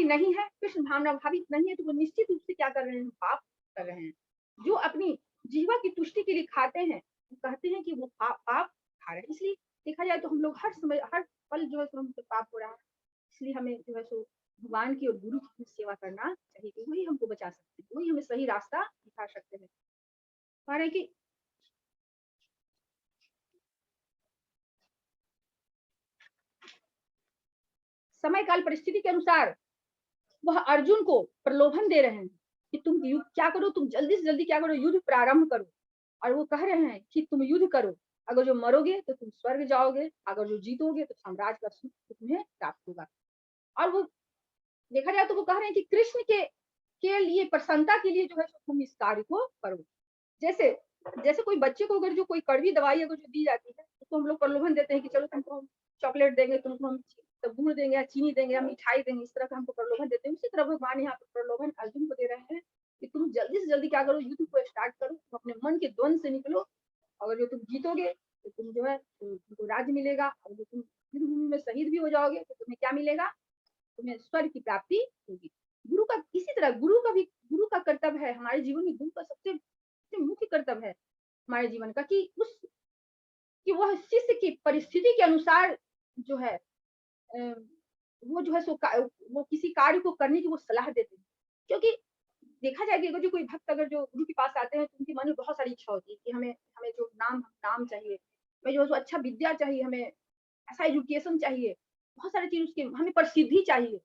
नहीं है, कृष्ण भावना भावित नहीं है, तो वो निश्चित रूप से क्या कर रहे हैं, पाप कर रहे हैं। जो अपनी जीवा की तुष्टि के लिए खाते हैं, वो कहते हैं कि वो पाप खा रहे हैं। इसलिए देखा जाए तो हम लोग हर समय, हर पल जो है सो हमसे पाप हो रहा है। इसलिए हमें जो है सो भगवान की और गुरु की सेवा करना चाहिए, कि वही हमको बचा सकते हैं, वही हमें सही रास्ता दिखा सकते हैं। कह रहे हैं कि समय काल परिस्थिति के अनुसार वह अर्जुन को प्रलोभन दे रहे हैं कि तुम युद्ध क्या करो, तुम जल्दी से जल्दी क्या करो, युद्ध प्रारंभ करो। और वो कह रहे हैं कि तुम युद्ध करो, अगर जो मरोगे तो तुम स्वर्ग जाओगे, अगर जो जीतोगे तो साम्राज्य का सुख तुम्हें प्राप्त होगा। और वो देखा जाए तो वो कह रहे हैं कि कृष्ण के लिए, प्रसन्नता के लिए जो है तुम इस कार्य को करो। जैसे जैसे कोई बच्चे को अगर जो कोई कड़वी दवाई अगर जो दी जाती है तो हम लोग प्रलोभन देते हैं कि चलो तुमको हम चॉकलेट देंगे, तुमको हम गुड़ देंगे या चीनी देंगे या मिठाई देंगे, इस तरह का हमको प्रलोभन देते हैं। उसी तरह भगवान यहाँ पर प्रलोभन अर्जुन को दे रहे हैं कि तुम जल्दी से जल्दी क्या करो, युद्ध को स्टार्ट करो, तुम अपने मन के द्वंद से निकलो। अगर जो तुम जीतोगे तो तुम जो है तुमको राज्य मिलेगा, और जो तुम युद्ध भूमि में शहीद भी हो जाओगे तो तुम्हें क्या मिलेगा, तुम्हें स्वर्ग की प्राप्ति होगी। गुरु का इसी तरह गुरु का कर्तव्य है हमारे जीवन में, गुरु का सबसे मुख्य कर्तव्य है हमारे जीवन का कि वह शिष्य की परिस्थिति के अनुसार जो है वो जो है सो वो किसी कार्य को करने की वो सलाह देते हैं। क्योंकि देखा जाए कि अगर जो कोई भक्त अगर जो गुरु के पास आते हैं तो उनके मन में बहुत सारी इच्छा होती है कि हमें हमें जो नाम चाहिए, हमें जो है सो अच्छा विद्या चाहिए, हमें ऐसा एजुकेशन चाहिए, बहुत सारी चीज उसके, हमें प्रसिद्धि चाहिए,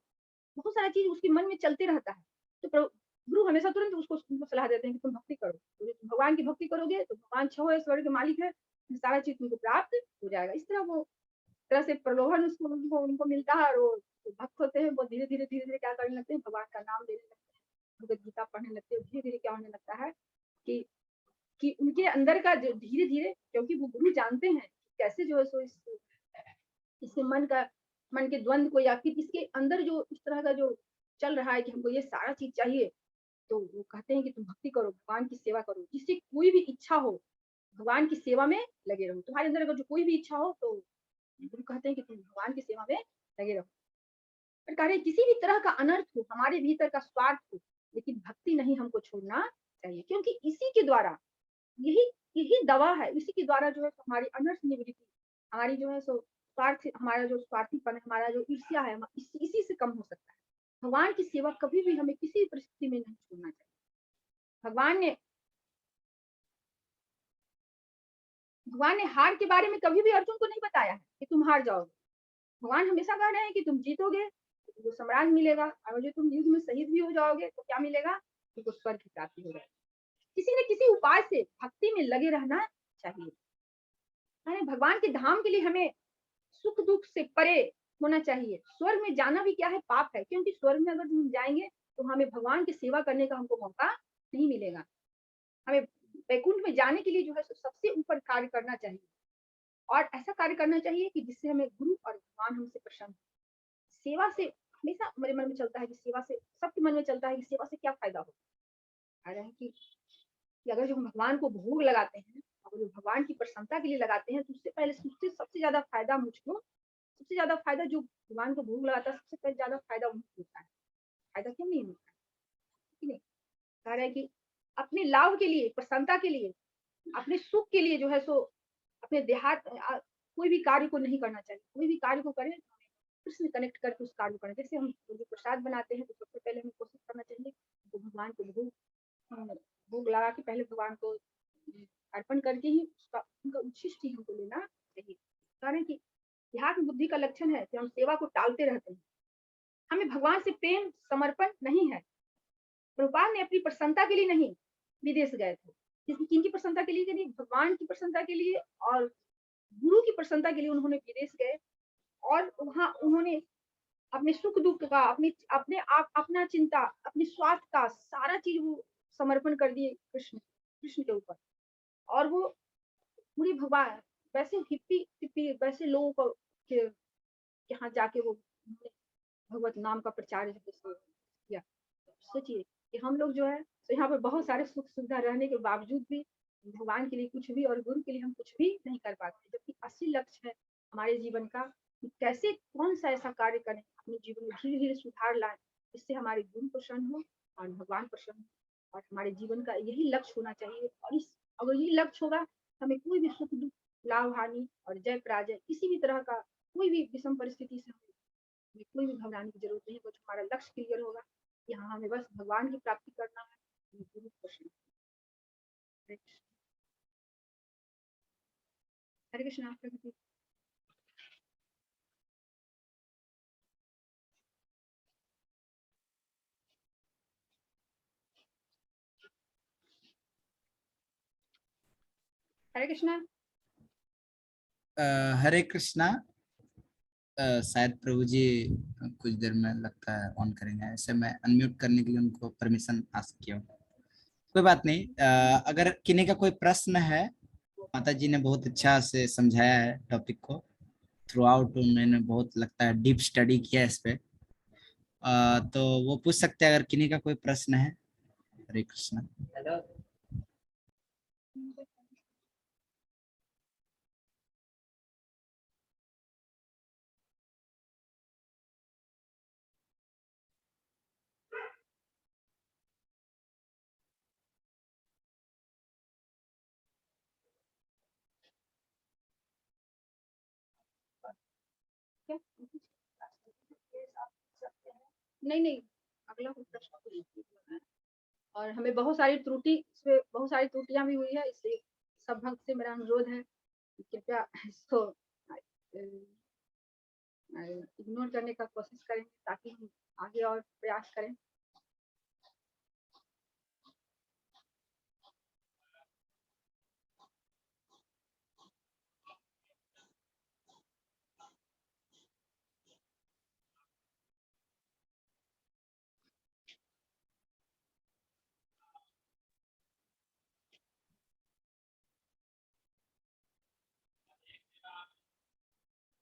बहुत सारा चीज उसके मन में चलते रहता है। तो गुरु हमेशा तुरंत उनको सलाह देते हैं कि तुम भक्ति करो, तो तुम भगवान की भक्ति करोगे तो भगवान छह स्वर्ग के मालिक है, सारा चीज तुमको प्राप्त हो जाएगा। इस तरह वो तरह से प्रलोभन उनको मिलता है, और वो भक्त होते हैं वो धीरे धीरे क्या करने लगते हैं, भगवान का नाम लेने लगते हैं, भगवत गीता पढ़ने लगते हैं। धीरे धीरे क्या होने लगता है कि उनके अंदर का जो धीरे धीरे, क्योंकि वो गुरु जानते हैं कैसे जो है सो इसके मन के द्वंद को, या फिर इसके अंदर जो इस तरह का जो चल रहा है कि हमको ये सारा चीज चाहिए, तो वो कहते हैं कि तुम भक्ति करो, भगवान की सेवा करो, जिससे कोई भी इच्छा हो भगवान की सेवा में लगे रहो। तुम्हारे अंदर अगर जो कोई भी इच्छा हो तो गुरु कहते हैं कि तुम भगवान की सेवा में लगे रहो। पर कह रहे किसी भी तरह का अनर्थ हो, हमारे भीतर का स्वार्थ हो, लेकिन भक्ति नहीं हमको छोड़ना चाहिए, क्योंकि इसी के द्वारा यही यही दवा है, इसी के द्वारा जो है हमारी अनर्थ निवृत्ति, हमारी जो है सो स्वार्थ, हमारा जो स्वार्थीपन है, हमारा जो ईर्ष्या है, इसी से कम हो सकता है। भगवान की सेवा कभी भी हमें किसी परिस्थिति में नहीं छोड़ना चाहिए। भगवान ने हार के बारे में कभी भी अर्जुन को नहीं बताया है कि तुम हार जाओगे। भगवान हमेशा कह रहे हैं कि तुम जीतोगे तो तुमको सम्राट मिलेगा, और जो तुम युद्ध में शहीद भी हो जाओगे तो क्या मिलेगा, तुमको स्वर्ग की प्राप्ति हो जाएगी। किसी न किसी उपाय से भक्ति में लगे रहना चाहिए। भगवान के धाम के लिए हमें सुख दुख से परे होना चाहिए। स्वर्ग में जाना भी क्या है, पाप है, क्योंकि स्वर्ग में अगर हम जाएंगे तो हमें भगवान की सेवा करने का हमको मौका नहीं मिलेगा। हमें वैकुंठ में जाने के लिए जो है सबसे ऊपर कार्य करना चाहिए, और ऐसा कार्य करना चाहिए कि जिससे हमें गुरु और भगवान हमसे प्रसन्न। सेवा से हमेशा मेरे मन में चलता है कि सेवा से, सबके मन में चलता है कि सेवा से क्या फायदा होगा। है कि अगर जो हम भगवान को भोग लगाते हैं, अगर जो भगवान की प्रसन्नता के लिए लगाते हैं, तो उससे पहले सबसे ज्यादा फायदा मुझको, सबसे ज्यादा फायदा जो भगवान को भोग लगाता है, सबसे पहले ज्यादा फायदा उनको होता है। फायदा क्यों नहीं होता है? कह रहा है कि अपने लाभ के लिए, प्रसन्नता के लिए, अपने सुख के लिए जो है सो अपने कोई भी कार्य को नहीं करना चाहिए। कोई भी कार्य को करें कृष्ण कनेक्ट करके उस कार्य को करें। जैसे हम जो प्रसाद बनाते हैं तो सबसे पहले हमें कोशिश करना चाहिए तो भगवान को भोग लगा के पहले भगवान को अर्पण करके ही उनका उच्छिष्ट ही हमको लेना चाहिए। कारण कि ध्यात्म बुद्धि का लक्षण है कि हम सेवा को टालते रहते हैं। हमें भगवान से प्रेम समर्पण नहीं है। प्रभुपाद ने अपनी प्रसन्नता के लिए नहीं विदेश गए थे, किनकी प्रसन्नता के लिए? कि नहीं, भगवान की प्रसन्नता के लिए और गुरु की प्रसन्नता के लिए उन्होंने विदेश गए और वहाँ उन्होंने अपने सुख-दुःख का, अपने आप, अपना चिंता, अपने स्वार्थ का सारा चीज़ वो समर्पण कर दिए कृष्ण के ऊपर। और वो पूरी भगवान वैसे हिप्पी वैसे लोगों को के यहाँ जाके वो भगवत नाम का प्रचार किया। सोचिए कि हम लोग जो है तो यहाँ पे बहुत सारे सुख सुविधा रहने के बावजूद भी भगवान के लिए कुछ भी और गुरु के लिए हम कुछ भी नहीं कर पाते, जबकि असली लक्ष्य है हमारे जीवन का कि कैसे कौन सा ऐसा कार्य करें अपने जीवन में धीरे धीरे सुधार लाए, जिससे हमारे गुरु प्रसन्न हो और भगवान प्रसन्न हो। और हमारे जीवन का यही लक्ष्य होना चाहिए। और इस अगर यही लक्ष्य होगा, हमें कोई भी सुख दुख, लाभ हानि और जय पराजय किसी भी तरह का कोई भी विषम परिस्थिति से हमें कोई भी घबराने की जरूरत नहीं। बस हमारा लक्ष्य क्लियर होगा कि हाँ, हमें बस भगवान की प्राप्ति करना है। गुरु प्रसन्न। हरे कृष्ण। प्रकृति। हरे कृष्णा। हरे कृष्णा। शायद प्रभु जी कुछ देर में लगता है ऑन करेंगे, ऐसे मैं अनम्यूट करने के लिए उनको परमिशन आस्क किया हूँ। कोई बात नहीं। अगर किन्हीं का कोई प्रश्न है, माता जी ने बहुत अच्छा से समझाया है टॉपिक को थ्रू आउट, उन्होंने बहुत लगता है डीप स्टडी किया है इस पे। तो वो पूछ सकते हैं अगर किन्हीं का कोई प्रश्न है। हरे कृष्णा। हेलो। नहीं नहीं, अगला कोई प्रश्न तो नहीं। और हमें बहुत सारी बहुत सारी त्रुटियां भी हुई है, इसलिए सब भक्त से मेरा अनुरोध है कि कृपया इसको इग्नोर करने का कोशिश करें ताकि हम आगे और प्रयास करें।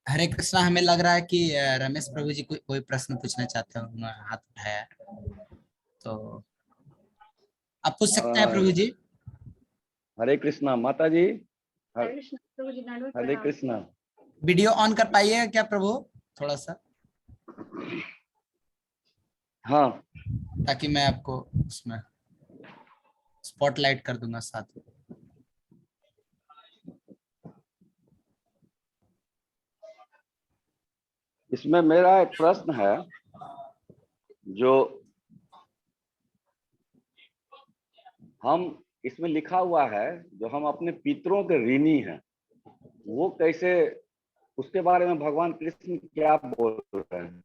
हरे कृष्णा। हमें लग रहा है कि रमेश प्रभु जी कोई प्रश्न पूछना चाहते हैं, उन्होंने हाथ उठाया है, तो आप पूछ सकते हैं प्रभु जी। हरे कृष्णा माता जी। हरे कृष्ण प्रभु जी, दंडवत हरे प्रणाम। कृष्णा। वीडियो ऑन कर पाइएगा क्या प्रभु थोड़ा सा, हाँ, ताकि मैं आपको उसमें स्पॉटलाइट कर दूंगा साथ में। इसमें मेरा एक प्रश्न है जो हम इसमें लिखा हुआ है, जो हम अपने पितरों के ऋणी हैं, वो कैसे, उसके बारे में भगवान कृष्ण क्या बोल रहे हैं?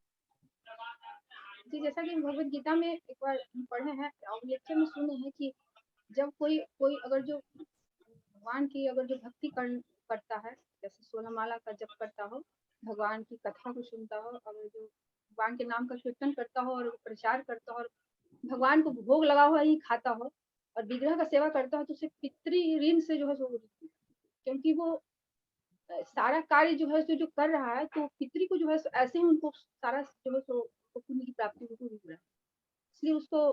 जी, जैसा कि भगवत गीता में एक बार पढ़े हैं और लेक्चर में सुने हैं कि जब कोई कोई अगर जो भगवान की अगर जो भक्ति करता है, जैसे 16 माला का जप करता हो, भगवान की कथा को सुनता हो, अगर जो भगवान के नाम का कीर्तन करता हो और प्रचार करता हो और भगवान को भोग लगा हुआ ही खाता हो और विग्रह का सेवा करता हो, तो उसे पितृ ऋण से जो है सो, क्योंकि वो सारा कार्य जो है सो जो कर रहा है, तो पितृ को जो है सो ऐसे ही उनको सारा जो है सो पुण्य की प्राप्ति हो रहा है। इसलिए उसको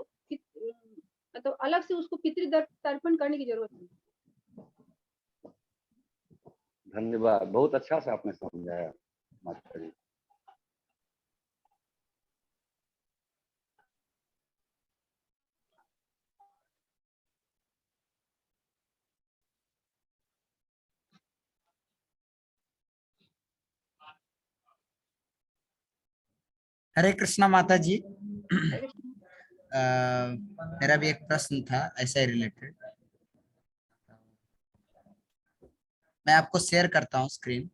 मतलब अलग से उसको पितृ तर्पण करने की जरूरत नहीं। धन्यवाद, बहुत अच्छा से आपने समझाया माता जी। हरे कृष्णा माता जी। हरे कृष्ण। मेरा भी एक प्रश्न था ऐसा ही रिलेटेड, मैं आपको शेयर करता हूँ स्क्रीन।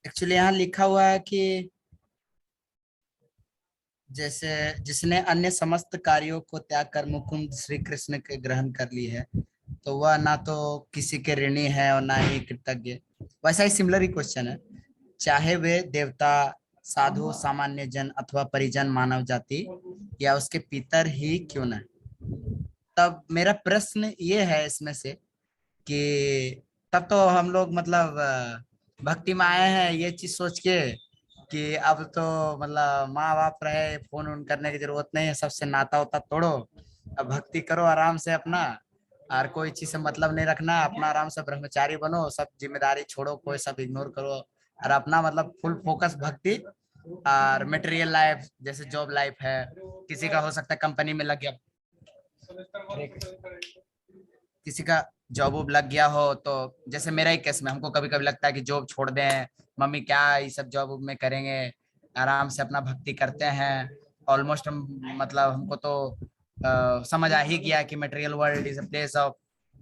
एक्चुअली यहाँ लिखा हुआ है कि जैसे जिसने अन्य समस्त कार्यों को त्याग कर मुकुंद श्री कृष्ण के ग्रहण कर ली है, तो वह ना तो किसी के ऋणी है और ना ही कृतज्ञ। वैसा ही सिमिलर ही क्वेश्चन है, चाहे वे देवता, साधु, सामान्य जन अथवा परिजन मानव जाति या उसके पितर ही क्यों न। तब मेरा प्रश्न ये है इसमें से कि तब तो हम लोग मतलब भक्ति में आए हैं ये चीज सोच के कि अब तो मतलब माँ बाप रहे, फोन उन करने की जरूरत नहीं है, सबसे नाता उता तोड़ो, अब भक्ति करो आराम से अपना, और कोई चीज से मतलब नहीं रखना, अपना आराम से ब्रह्मचारी बनो, सब जिम्मेदारी छोड़ो, कोई सब इग्नोर करो, और अपना मतलब फुल फोकस भक्ति और मटेरियल लाइफ, जैसे जॉब लाइफ है, किसी का हो सकता है कंपनी में लग गया, किसी का जॉब वॉब लग गया हो, तो जैसे मेरा ही केस में हमको कभी कभी लगता है कि जॉब छोड़ दें, मम्मी क्या ये सब जॉब वॉब में करेंगे, आराम से अपना भक्ति करते हैं। ऑलमोस्ट हम मतलब हमको तो समझ आ ही गया कि material world is a place of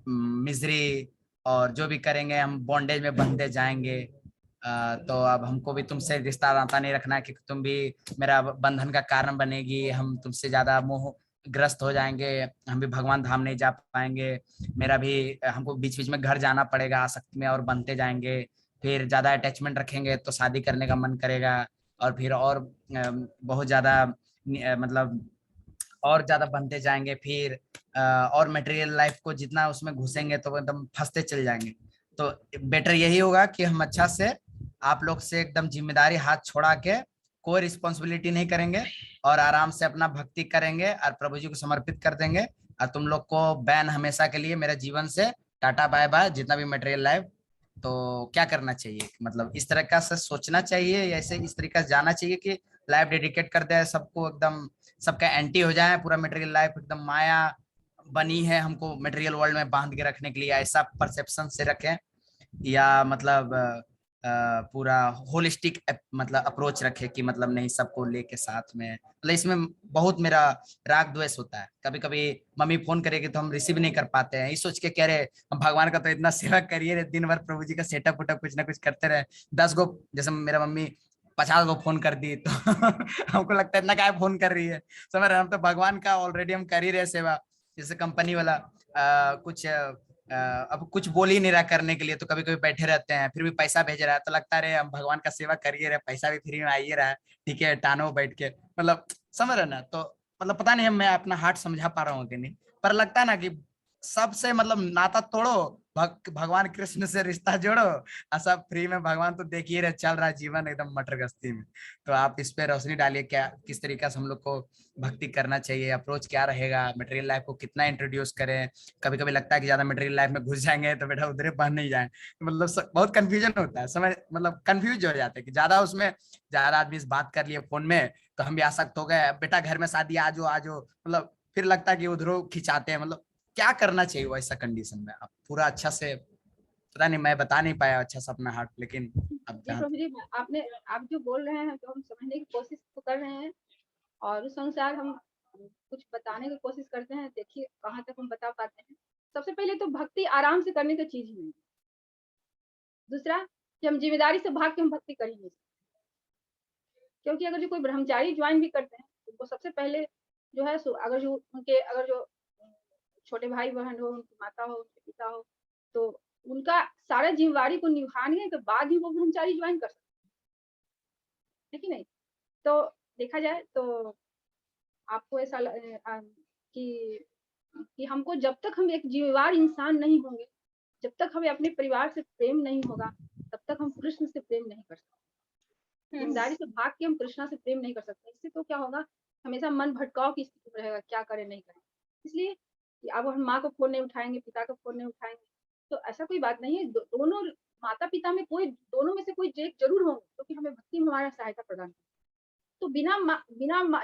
misery, और जो भी करेंगे हम बॉन्डेज में बंधते जाएंगे। तो अब हमको भी तुमसे रिश्ता नाता नहीं रखना है कि तुम भी मेरा बंधन का कारण बनेगी, हम तुमसे ज्यादा मोह ग्रस्त हो जाएंगे, हम भी भगवान धाम नहीं जा पाएंगे, मेरा भी हमको बीच बीच में घर जाना पड़ेगा आसक्ति में और बनते जाएंगे, फिर ज्यादा अटैचमेंट रखेंगे तो शादी करने का मन करेगा, और फिर और बहुत ज्यादा मतलब और ज्यादा बनते जाएंगे, फिर और मटेरियल लाइफ को जितना उसमें घुसेंगे तो एकदम फंसते चल जाएंगे। तो बेटर यही होगा कि हम अच्छा से आप लोग से एकदम जिम्मेदारी हाथ छोड़ा के कोई रिस्पॉन्सिबिलिटी नहीं करेंगे, और आराम से अपना भक्ति करेंगे और प्रभु जी को समर्पित कर देंगे, और तुम लोग को बैन हमेशा के लिए मेरे जीवन से टाटा बाय बाय, जितना भी मटेरियल लाइफ। तो क्या करना चाहिए, मतलब इस तरह का से सोचना चाहिए या ऐसे इस तरीके से जाना चाहिए कि लाइफ डेडिकेट कर दे सबको, एकदम सबका एंटी हो जाए, पूरा मटेरियल लाइफ एकदम माया बनी है हमको मटेरियल वर्ल्ड में बांध के रखने के लिए, ऐसा परसेप्शन से रखें, या मतलब पूरा होलिस्टिक मतलब अप्रोच रखे कि मतलब नहीं सबको लेके साथ में, मतलब इसमें बहुत मेरा राग द्वेष होता है। कभी कभी मम्मी फोन करेगी तो हम रिसीव नहीं कर पाते हैं, ये सोच के कह रहे हम भगवान का तो इतना सेवा करिए, दिन भर प्रभु जी का सेटअप उटअप कुछ ना कुछ करते रहे, 10 गो जैसे मेरा मम्मी 50 गो फोन कर दी तो हमको लगता है इतना क्या फोन कर रही है, समझ रहे, हम तो भगवान का ऑलरेडी हम कर ही रहे सेवा। जैसे कंपनी वाला कुछ अब कुछ बोल ही नहीं रहा करने के लिए, तो कभी कभी बैठे रहते हैं, फिर भी पैसा भेज रहा है, तो लगता है हम भगवान का सेवा करिए रहे, पैसा भी फ्री में आइए रहा है, ठीक है टानो बैठ के, मतलब समझ रहे ना। तो मतलब पता नहीं मैं अपना हार्ट समझा पा रहा हूँ कि नहीं, पर लगता है ना कि सबसे मतलब नाता तोड़ो, भगवान कृष्ण से रिश्ता जोड़ो, और सब फ्री में, भगवान तो देखिए रहे चल रहा है जीवन एकदम मटर गश्ती में। तो आप इस पे रोशनी डालिए, क्या किस तरीके से हम लोग को भक्ति करना चाहिए, अप्रोच क्या रहेगा, मटेरियल लाइफ को कितना इंट्रोड्यूस करें। कभी कभी लगता है कि ज्यादा मटेरियल लाइफ में घुस जाएंगे तो बेटा उधरे बन नहीं जाए, तो मतलब बहुत कंफ्यूजन होता है, समझ मतलब कंफ्यूज हो जाते हैं कि ज्यादा उसमें ज्यादा आदमी इस बात कर लिए फोन में, तो हम भी आसक्त हो गए, बेटा घर में शादी आजो आजो, मतलब फिर लगता है कि उधरों खिंचाते हैं, मतलब क्या करना चाहिए वैसा कंडीशन में, आप पूरा अच्छा से, पता नहीं मैं बता नहीं पाया अच्छा सा अपना हार्ट, लेकिन अब जी प्रभु जी, आपने आप जो बोल रहे हैं तो हम समझने की कोशिश तो कर रहे हैं, और उस अनुसार हम कुछ बताने की कोशिश करते हैं, देखिए कहाँ तक हम बता पाते हैं। सबसे पहले तो भक्ति आराम से करने की चीज ही नहीं। दूसरा कि हम जिम्मेदारी से भाग के हम भक्ति कर ही नहीं सकते, क्योंकि अगर जो कोई ब्रह्मचारी ज्वाइन भी करते हैं उनको सबसे पहले जो है अगर जो छोटे भाई बहन हो, उनकी माता हो, उनके पिता हो, तो उनका सारा जिम्मेवारी को निभाने के बाद ही वो ब्रह्मचारी ज्वाइन कर सकते हैं कि नहीं। तो देखा जाए तो आपको ऐसा कि हमको जब तक हम एक जिम्मेवार इंसान नहीं होंगे, जब तक हमें अपने परिवार से प्रेम नहीं होगा, तब तक हम कृष्ण से प्रेम नहीं कर सकते। जिम्मेदारी से भाग के हम कृष्णा से प्रेम नहीं कर सकते। इससे तो क्या होगा, हमेशा मन भटकाव की स्थिति में रहेगा, क्या करें नहीं करें। इसलिए कि अब हम माँ को फोन नहीं उठाएंगे, पिता को फोन नहीं उठाएंगे, तो ऐसा कोई बात नहीं है। दोनों माता पिता में कोई दोनों में से कोई एक जरूर होंगे क्योंकि हमें भक्ति में हमारा सहायता प्रदान करें। तो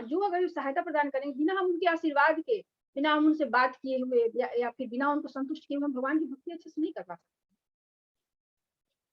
जो अगर सहायता प्रदान करेंगे बिना हम उनके आशीर्वाद के, बिना हम उनसे बात किए हुए या फिर बिना उनको संतुष्ट किए हुए हम भगवान की भक्ति अच्छे से नहीं कर पा सकते।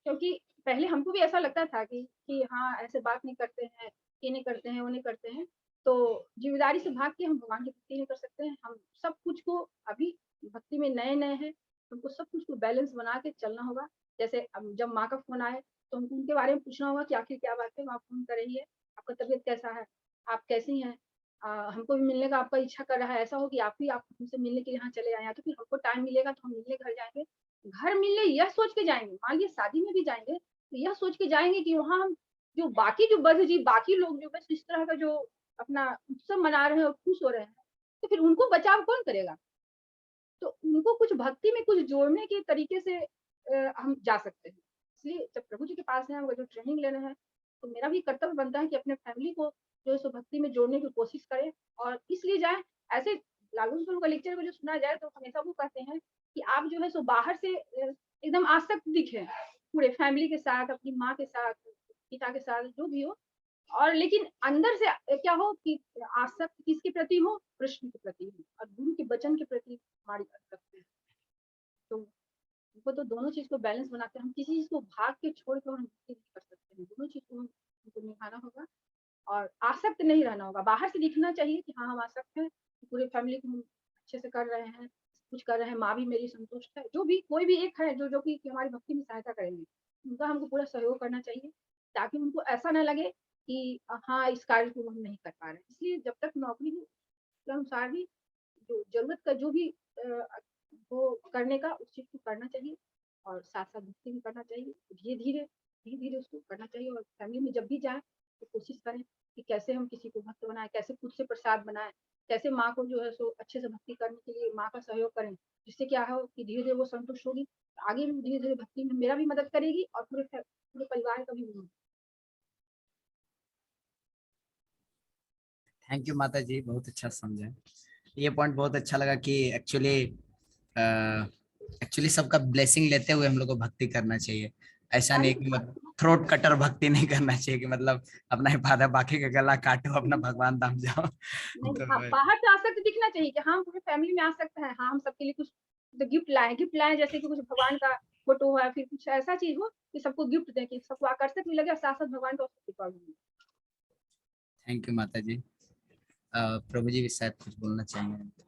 क्योंकि पहले हमको भी ऐसा लगता था कि हाँ ऐसे बात नहीं करते हैं, ये नहीं करते हैं, वो नहीं करते हैं, तो जिम्मेदारी से भाग के हम भगवान की भक्ति नहीं कर सकते हैं। हम सब कुछ को अभी भक्ति में नए नए हैं, हमको सब कुछ को बैलेंस बना के चलना होगा। जैसे जब माँ का फोन आए तो हमको उनके बारे में पूछना होगा कि आखिर क्या बात है, आप फोन कर रही है, आपका तबीयत कैसा है, आप कैसी हैं, हमको भी मिलने का आपका इच्छा कर रहा है, ऐसा हो कि आप भी आप हमसे मिलने के लिए यहाँ चले आए, तो फिर हमको टाइम मिलेगा तो हम मिलने घर जाएँगे। घर मिलने यह सोच के जाएँगे, मान लीजिए शादी में भी जाएँगे, तो यह सोच के जाएँगे कि वहाँ हम जो बाकी जो बद्ध जीव, बाकी लोग जो बस इस तरह का जो अपना उत्सव मना रहे हैं और खुश हो रहे हैं, तो फिर उनको बचाव कौन करेगा? तो उनको कुछ भक्ति में कुछ जोड़ने के तरीके से हम जा सकते हैं। इसलिए जब प्रभु जी के पास हैं, हम जो ट्रेनिंग ले रहे हैं, तो मेरा भी कर्तव्य बनता है कि अपने फैमिली को जो है सो भक्ति में जोड़ने की कोशिश करें और इसलिए जाएँ। ऐसे लालू जी का लेक्चर में जो सुना जाए तो हमेशा वो कहते हैं कि आप जो है सो बाहर से एकदम आसक्त दिखें, पूरे फैमिली के साथ, अपनी माँ के साथ, पिता के साथ, जो भी हो। और लेकिन अंदर से क्या हो कि आसक्त किसके प्रति हो? कृष्ण के प्रति हो और गुरु के वचन के प्रति हमारी आसक्ति है। तो हमको तो दोनों चीज़ को बैलेंस बनाते हैं। हम किसी चीज़ को भाग के छोड़ के हम भक्ति नहीं कर सकते हैं। दोनों चीज़ को हमको निभाना होगा और आसक्त नहीं रहना होगा। बाहर से दिखना चाहिए कि हाँ, हम आसक्त हैं, पूरे फैमिली को हम अच्छे से कर रहे हैं, कुछ कर रहे हैं, माँ भी मेरी संतुष्ट है। जो भी कोई भी एक है जो कि हमारी भक्ति में सहायता करेंगे, उनका हमको पूरा सहयोग करना चाहिए, ताकि उनको ऐसा ना लगे कि हाँ, इस कार्य को हम नहीं कर पा रहे हैं। इसलिए जब तक नौकरी के अनुसार भी जो ज़रूरत का जो भी वो करने का उस चीज़ को करना चाहिए और साथ-साथ भक्ति भी करना चाहिए। धीरे-धीरे उसको करना चाहिए और फैमिली में जब भी जाएँ तो कोशिश करें कि कैसे हम किसी को भक्त बनाएँ, कैसे खुद से प्रसाद बनाएँ, कैसे माँ को जो है सो अच्छे से भक्ति करने के लिए माँ का सहयोग करें। जिससे क्या हो कि धीरे-धीरे वो संतुष्ट होगी, आगे भी धीरे-धीरे भक्ति में मेरा भी मदद करेगी और पूरे परिवार का भी मदद। थैंक यू माता जी, बहुत अच्छा समझे। ये पॉइंट बहुत अच्छा लगा कि एक्चुअली सबका ब्लेसिंग लेते हुए हम लोग को भक्ति करना चाहिए। ऐसा नहीं कि मतलब थ्रोट कटर भक्ति नहीं करना चाहिए कि मतलब अपना ही फायदा बाकी का गला काटो, अपना भगवान धाम जाओ। नहीं, तो हाँ, बाहर से आसक्त दिखना चाहिए कि हाँ, पूरी फैमिली में आ सकते हैं। हाँ, हम सबके लिए कुछ तो गिफ्ट लाएँ जैसे कि कुछ भगवान का फ़ोटो है, फिर कुछ ऐसा चीज़ हो कि सबको गिफ्ट दें कि सबको आकर्षक भी लगे और साथ-साथ भगवान का कृपा भी मिले। थैंक यू माता जी। प्रभु जी भी शायद कुछ बोलना चाहेंगे।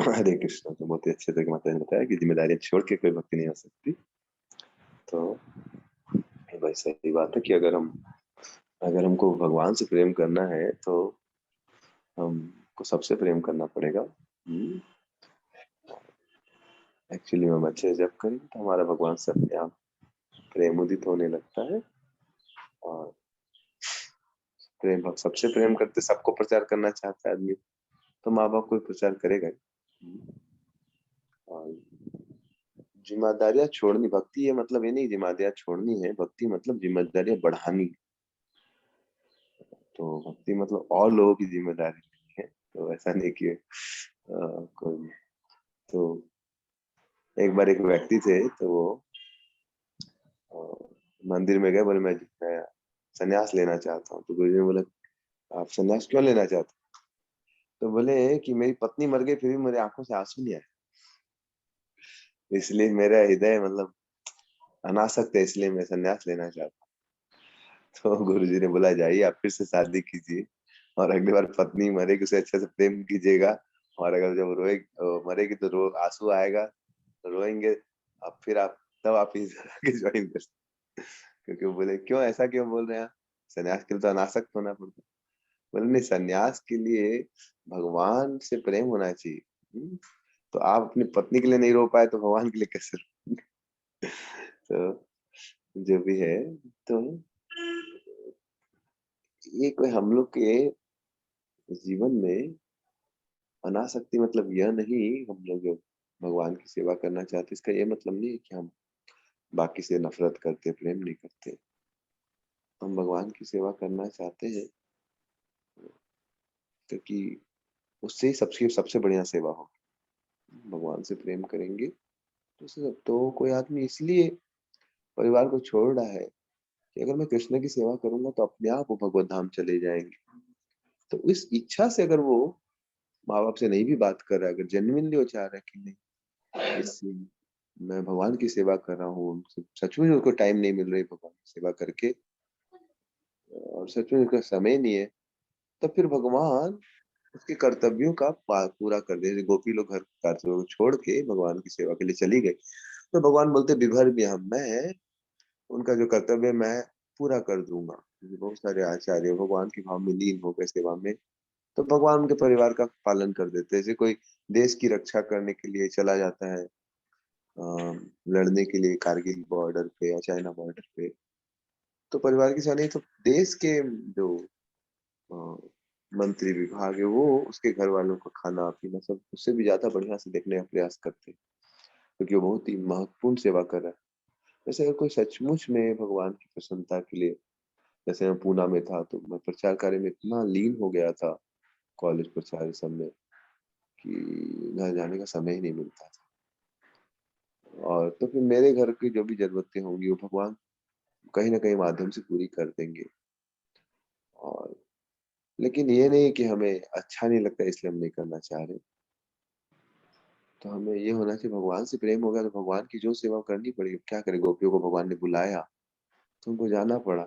हरे कृष्ण। तो बहुत ही अच्छे से माता ने बताया कि जिम्मेदारियां छोड़ के कोई भक्ति नहीं हो सकती। तो भाई सही बात है कि अगर हमको भगवान से प्रेम करना है तो हमको सबसे प्रेम करना पड़ेगा। एक्चुअली हम अच्छे जब करें तो हमारा भगवान से अपने आप प्रेम उदित होने लगता है और सबसे प्रेम करते, सबको प्रचार करना चाहता है आदमी, तो माँ बाप को प्रचार करेगा ही। और जिम्मेदारियां छोड़नी, भक्ति ये मतलब ये नहीं जिम्मेदारियां छोड़नी है, भक्ति मतलब जिम्मेदारियां बढ़ानी। तो भक्ति मतलब और लोगों की जिम्मेदारी नहीं है। तो ऐसा नहीं कि कोई, तो एक बार एक व्यक्ति थे तो वो मंदिर में गए, बोले मैं संन्यास लेना चाहता हूँ। तो गुरु जी ने बोला आप संन्यास क्यों लेना चाहते हो? तो बोले कि मेरी पत्नी मर गई फिर भी मेरी आंखों से आंसू नहीं आए, इसलिए मेरा हृदय मतलब अनासक्त है, इसलिए मैं संन्यास लेना चाहता हूँ। तो गुरु जी ने बोला जाइए आप फिर से शादी कीजिए और अगली बार पत्नी मरेगी उसे अच्छे से प्रेम कीजिएगा, और अगर जब मरेगी तो आंसू आएगा तो रोएंगे, अब फिर आप तब आप इस आगे ज्वाइन कर सकते। क्योंकि वो बोले क्यों, ऐसा क्यों बोल रहे हैं, संन्यास के लिए तो अनासक्त होना पड़ता। बोले नहीं, संन्यास के लिए भगवान से प्रेम होना चाहिए। तो आप अपनी पत्नी के लिए नहीं रो पाए तो भगवान के लिए कैसे तो जो भी है, तो ये कोई हम लोग के जीवन में अनासक्ति मतलब यह नहीं, हम लोग जो भगवान की सेवा करना चाहते इसका ये मतलब नहीं है कि हम बाकी से नफरत करते, प्रेम नहीं करते। हम भगवान की सेवा करना चाहते हैं क्योंकि उससे ही सबसे सबसे बढ़िया सेवा हो। भगवान से प्रेम करेंगे तो कोई आदमी इसलिए परिवार को छोड़ रहा है कि अगर मैं कृष्ण की सेवा करूंगा तो अपने आप वो भगवत धाम चले जाएंगे। तो इस इच्छा से अगर वो माँ बाप से नहीं भी बात कर रहा है, अगर जेन्युइनली वो चाह रहा है कि नहीं इससे मैं भगवान की सेवा कर रहा हूँ, सचमुच उसको टाइम नहीं मिल रही भगवान की सेवा करके और सचमुच उसका समय नहीं है, तो फिर भगवान उसके कर्तव्यों का पूरा कर दे। गोपी लोग घर कार्य छोड़ के भगवान की सेवा के लिए चली गई, तो भगवान बोलते विभर भी हम, मैं उनका जो कर्तव्य मैं पूरा कर दूंगा। बहुत सारे आचार्य भगवान के भाव में लीन हो गए सेवा में, तो भगवान उनके परिवार का पालन कर देते हैं। जैसे कोई देश की रक्षा करने के लिए चला जाता है, लड़ने के लिए कारगिल बॉर्डर पे या चाइना बॉर्डर पे, तो परिवार की सेवा नहीं तो देश के जो मंत्री विभाग है वो उसके घर वालों को खाना पीना सब उससे भी ज्यादा बढ़िया से देखने का प्रयास करते हैं, क्योंकि वो बहुत ही महत्वपूर्ण सेवा कर रहा है। वैसे अगर कोई सचमुच में भगवान की प्रसन्नता के लिए, जैसे मैं पूना में था तो मैं प्रचार कार्य में इतना लीन हो गया था, कॉलेज प्रचार सब में, कि घर जाने का समय ही नहीं मिलता था। और तो फिर मेरे घर की जो भी जरूरतें होंगी वो भगवान कहीं ना कहीं माध्यम से पूरी कर देंगे। और लेकिन ये नहीं कि हमें अच्छा नहीं लगता इसलिए हम नहीं करना चाह रहे। तो हमें ये होना चाहिए भगवान से प्रेम होगा तो भगवान की जो सेवा करनी पड़ेगी। क्या करें, गोपियों को भगवान ने बुलाया तो उनको जाना पड़ा।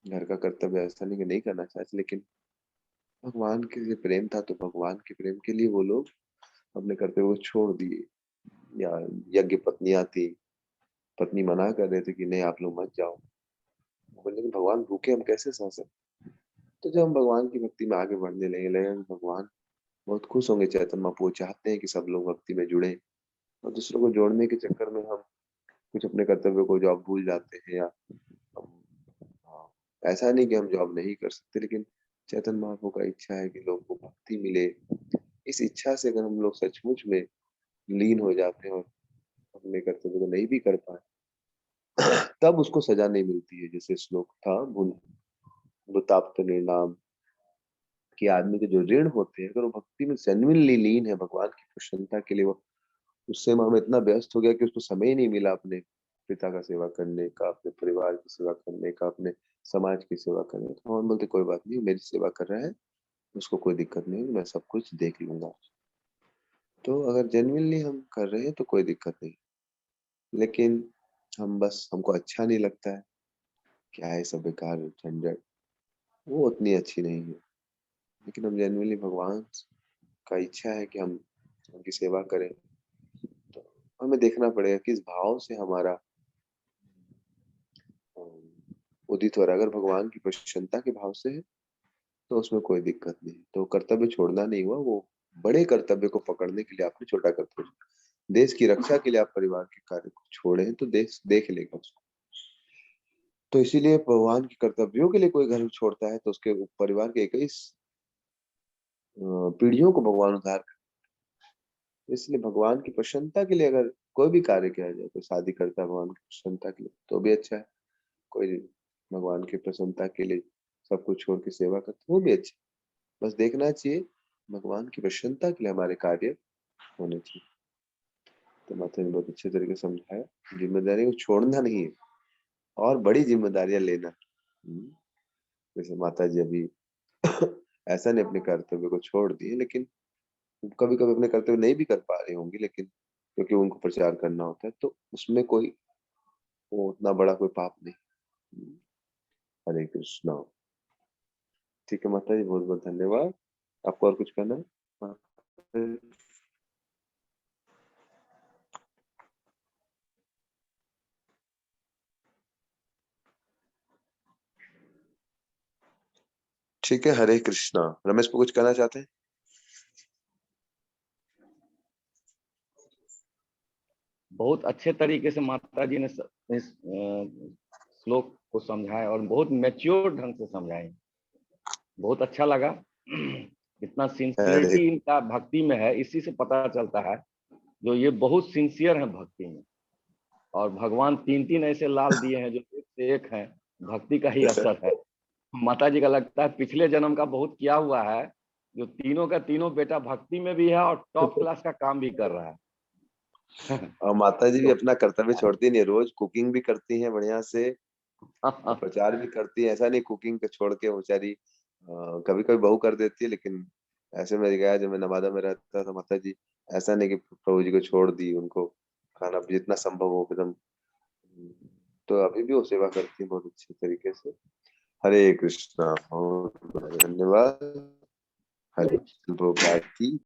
घर का कर्तव्य ऐसा नहीं कि नहीं करना चाहते, लेकिन भगवान के लिए प्रेम था तो भगवान के प्रेम के लिए वो लोग अपने कर्तव्य को छोड़ दिए। या यज्ञ पत्नियां थी, पत्नी मना कर रहे थे कि नहीं आप लोग मत जाओ, बोले कि भगवान भूखे हम कैसे सह सकते। तो जब हम भगवान की भक्ति में आगे बढ़ने लगे भगवान बहुत खुश होंगे। चैतन्य महाप्रभु चाहते हैं कि सब लोग भक्ति में जुड़े, और दूसरों को जोड़ने के चक्कर में हम कुछ अपने कर्तव्य को जॉब भूल जाते हैं। या हम, हाँ, ऐसा नहीं कि हम जॉब नहीं कर सकते, लेकिन चैतन्य महाप्रभु का इच्छा है कि लोग को भक्ति मिले। इस इच्छा से अगर हम लोग सचमुच में लीन हो जाते हैं और अपने कर्तव्य को नहीं भी कर पाए, तब उसको सजा नहीं मिलती है। जैसे श्लोक था भूताप्त निर्णाम, कि आदमी के जो ऋण होते हैं अगर वो भक्ति में जेन्युइनली लीन है भगवान की प्रसन्नता के लिए, वो उस सेवा में इतना व्यस्त हो गया कि उसको समय ही नहीं मिला अपने पिता का सेवा करने का, अपने परिवार की सेवा करने का, अपने समाज की सेवा करने का। तो भगवान बोलते कोई बात नहीं, मेरी सेवा कर रहा है, उसको कोई दिक्कत नहीं, मैं सब कुछ देख लूंगा। तो अगर जेन्युइनली हम कर रहे हैं तो कोई दिक्कत नहीं, लेकिन हम बस हमको अच्छा नहीं लगता है, क्या है सब बेकार झंझट, वो उतनी अच्छी नहीं है। लेकिन हम जेन्युइनली भगवान का इच्छा है कि हम उनकी सेवा करें, तो हमें देखना पड़ेगा किस भाव से हमारा उदित हो रहा है। अगर भगवान की प्रसन्नता के भाव से है तो उसमें कोई दिक्कत नहीं। तो कर्तव्य छोड़ना नहीं हुआ, वो बड़े कर्तव्य को पकड़ने के लिए आपने छोटा कर्तव्य, देश की रक्षा के लिए आप परिवार के कार्य को छोड़े हैं तो देश देख लेगा उसको। तो इसीलिए भगवान के कर्तव्यों के लिए कोई घर छोड़ता है तो उसके परिवार के 21 पीढ़ियों को भगवान उद्धार करता है। इसलिए भगवान की प्रसन्नता के लिए अगर कोई भी कार्य किया जाए, तो शादी करता है भगवान की प्रसन्नता के लिए तो भी अच्छा है, कोई भगवान की प्रसन्नता के लिए सब कुछ छोड़ के सेवा करता है वो भी अच्छा। बस देखना चाहिए भगवान की प्रसन्नता के लिए हमारे कार्य होने चाहिए। तो माता ने बहुत अच्छे तरीके से समझाया जिम्मेदारी को छोड़ना नहीं है और बड़ी जिम्मेदारियां लेना। जैसे माता जी अभी ऐसा नहीं अपने कर्तव्य को छोड़ दिए, लेकिन कभी कभी अपने कर्तव्य नहीं भी कर पा रही होंगी, लेकिन क्योंकि उनको प्रचार करना होता है तो उसमें कोई वो उतना बड़ा कोई पाप नहीं। हरे कृष्णा। ठीक है माता जी, बहुत बहुत धन्यवाद। आपको और कुछ कहना है? ठीक है, हरे कृष्णा। रमेश को कुछ कहना चाहते हैं? बहुत अच्छे तरीके से माता जी ने इस श्लोक को समझाया और बहुत मैच्योर ढंग से समझाए। बहुत अच्छा लगा। इतना हरे सिंसियरिटी इनका भक्ति में है, इसी से पता चलता है जो ये बहुत सिंसियर है भक्ति में। और भगवान 3-3 ऐसे लाल दिए हैं जो एक से एक हैं, भक्ति का ही असर है। माता जी का लगता है पिछले जन्म का बहुत किया हुआ है, जो तीनों का तीनों बेटा भक्ति में भी है और टॉप क्लास का काम भी कर रहा है। और माता जी भी तो अपना कर्तव्य छोड़ती नहीं, रोज कुकिंग भी करती हैं बढ़िया से और प्रचार भी करती है। ऐसा नहीं कुकिंग को छोड़ के बेचारी कभी कभी बहू कर देती है, लेकिन ऐसे में गया जब मैं नवादा में रहता था माता जी ऐसा नहीं कि प्रभु जी को छोड़ दी, उनको खाना जितना संभव हो एकदम। तो अभी भी वो सेवा करती है बहुत अच्छे तरीके से। हरे कृष्णा, बहुत धन्यवाद। हरे कृष्ण।